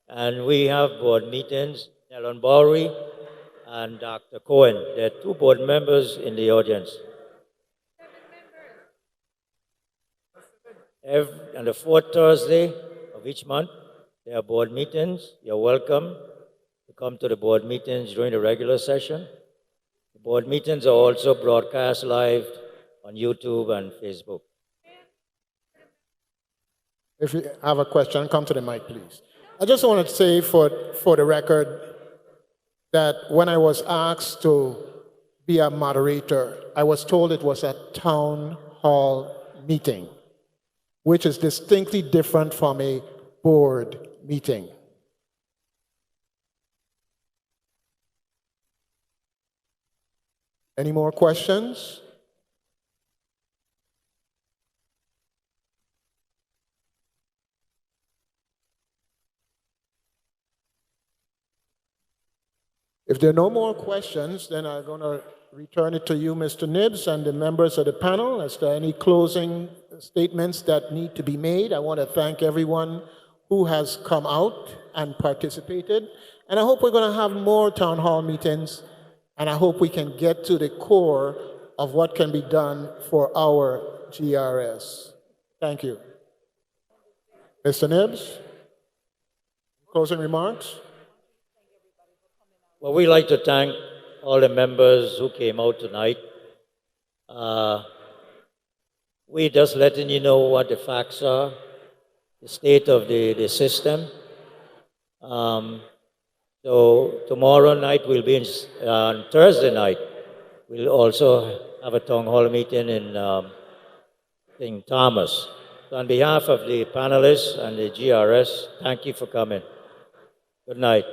And we have board meetings, Ellen Bowery and Dr. Cohen. There are two board members in the audience. On the fourth Thursday of each month, there are board meetings. You're welcome to come to the board meetings during the regular session. The board meetings are also broadcast live on YouTube and Facebook. If you have a question, come to the mic, please. I just wanted to say for the record that when I was asked to be a moderator, I was told it was a town hall meeting, which is distinctly different from a board meeting. Any more questions? If there are no more questions, then I'm going to return it to you, Mr. Nibbs, and the members of the panel. Is there any closing statements that need to be made? I want to thank everyone who has come out and participated. And I hope we're going to have more town hall meetings, and I hope we can get to the core of what can be done for our GRS. Thank you. Mr. Nibbs, closing remarks? Well, we'd like to thank all the members who came out tonight. We're just letting you know what the facts are, the state of the system. So tomorrow night we'll be on Thursday night. We'll also have a town hall meeting in St. Thomas. So on behalf of the panelists and the GRS, thank you for coming. Good night.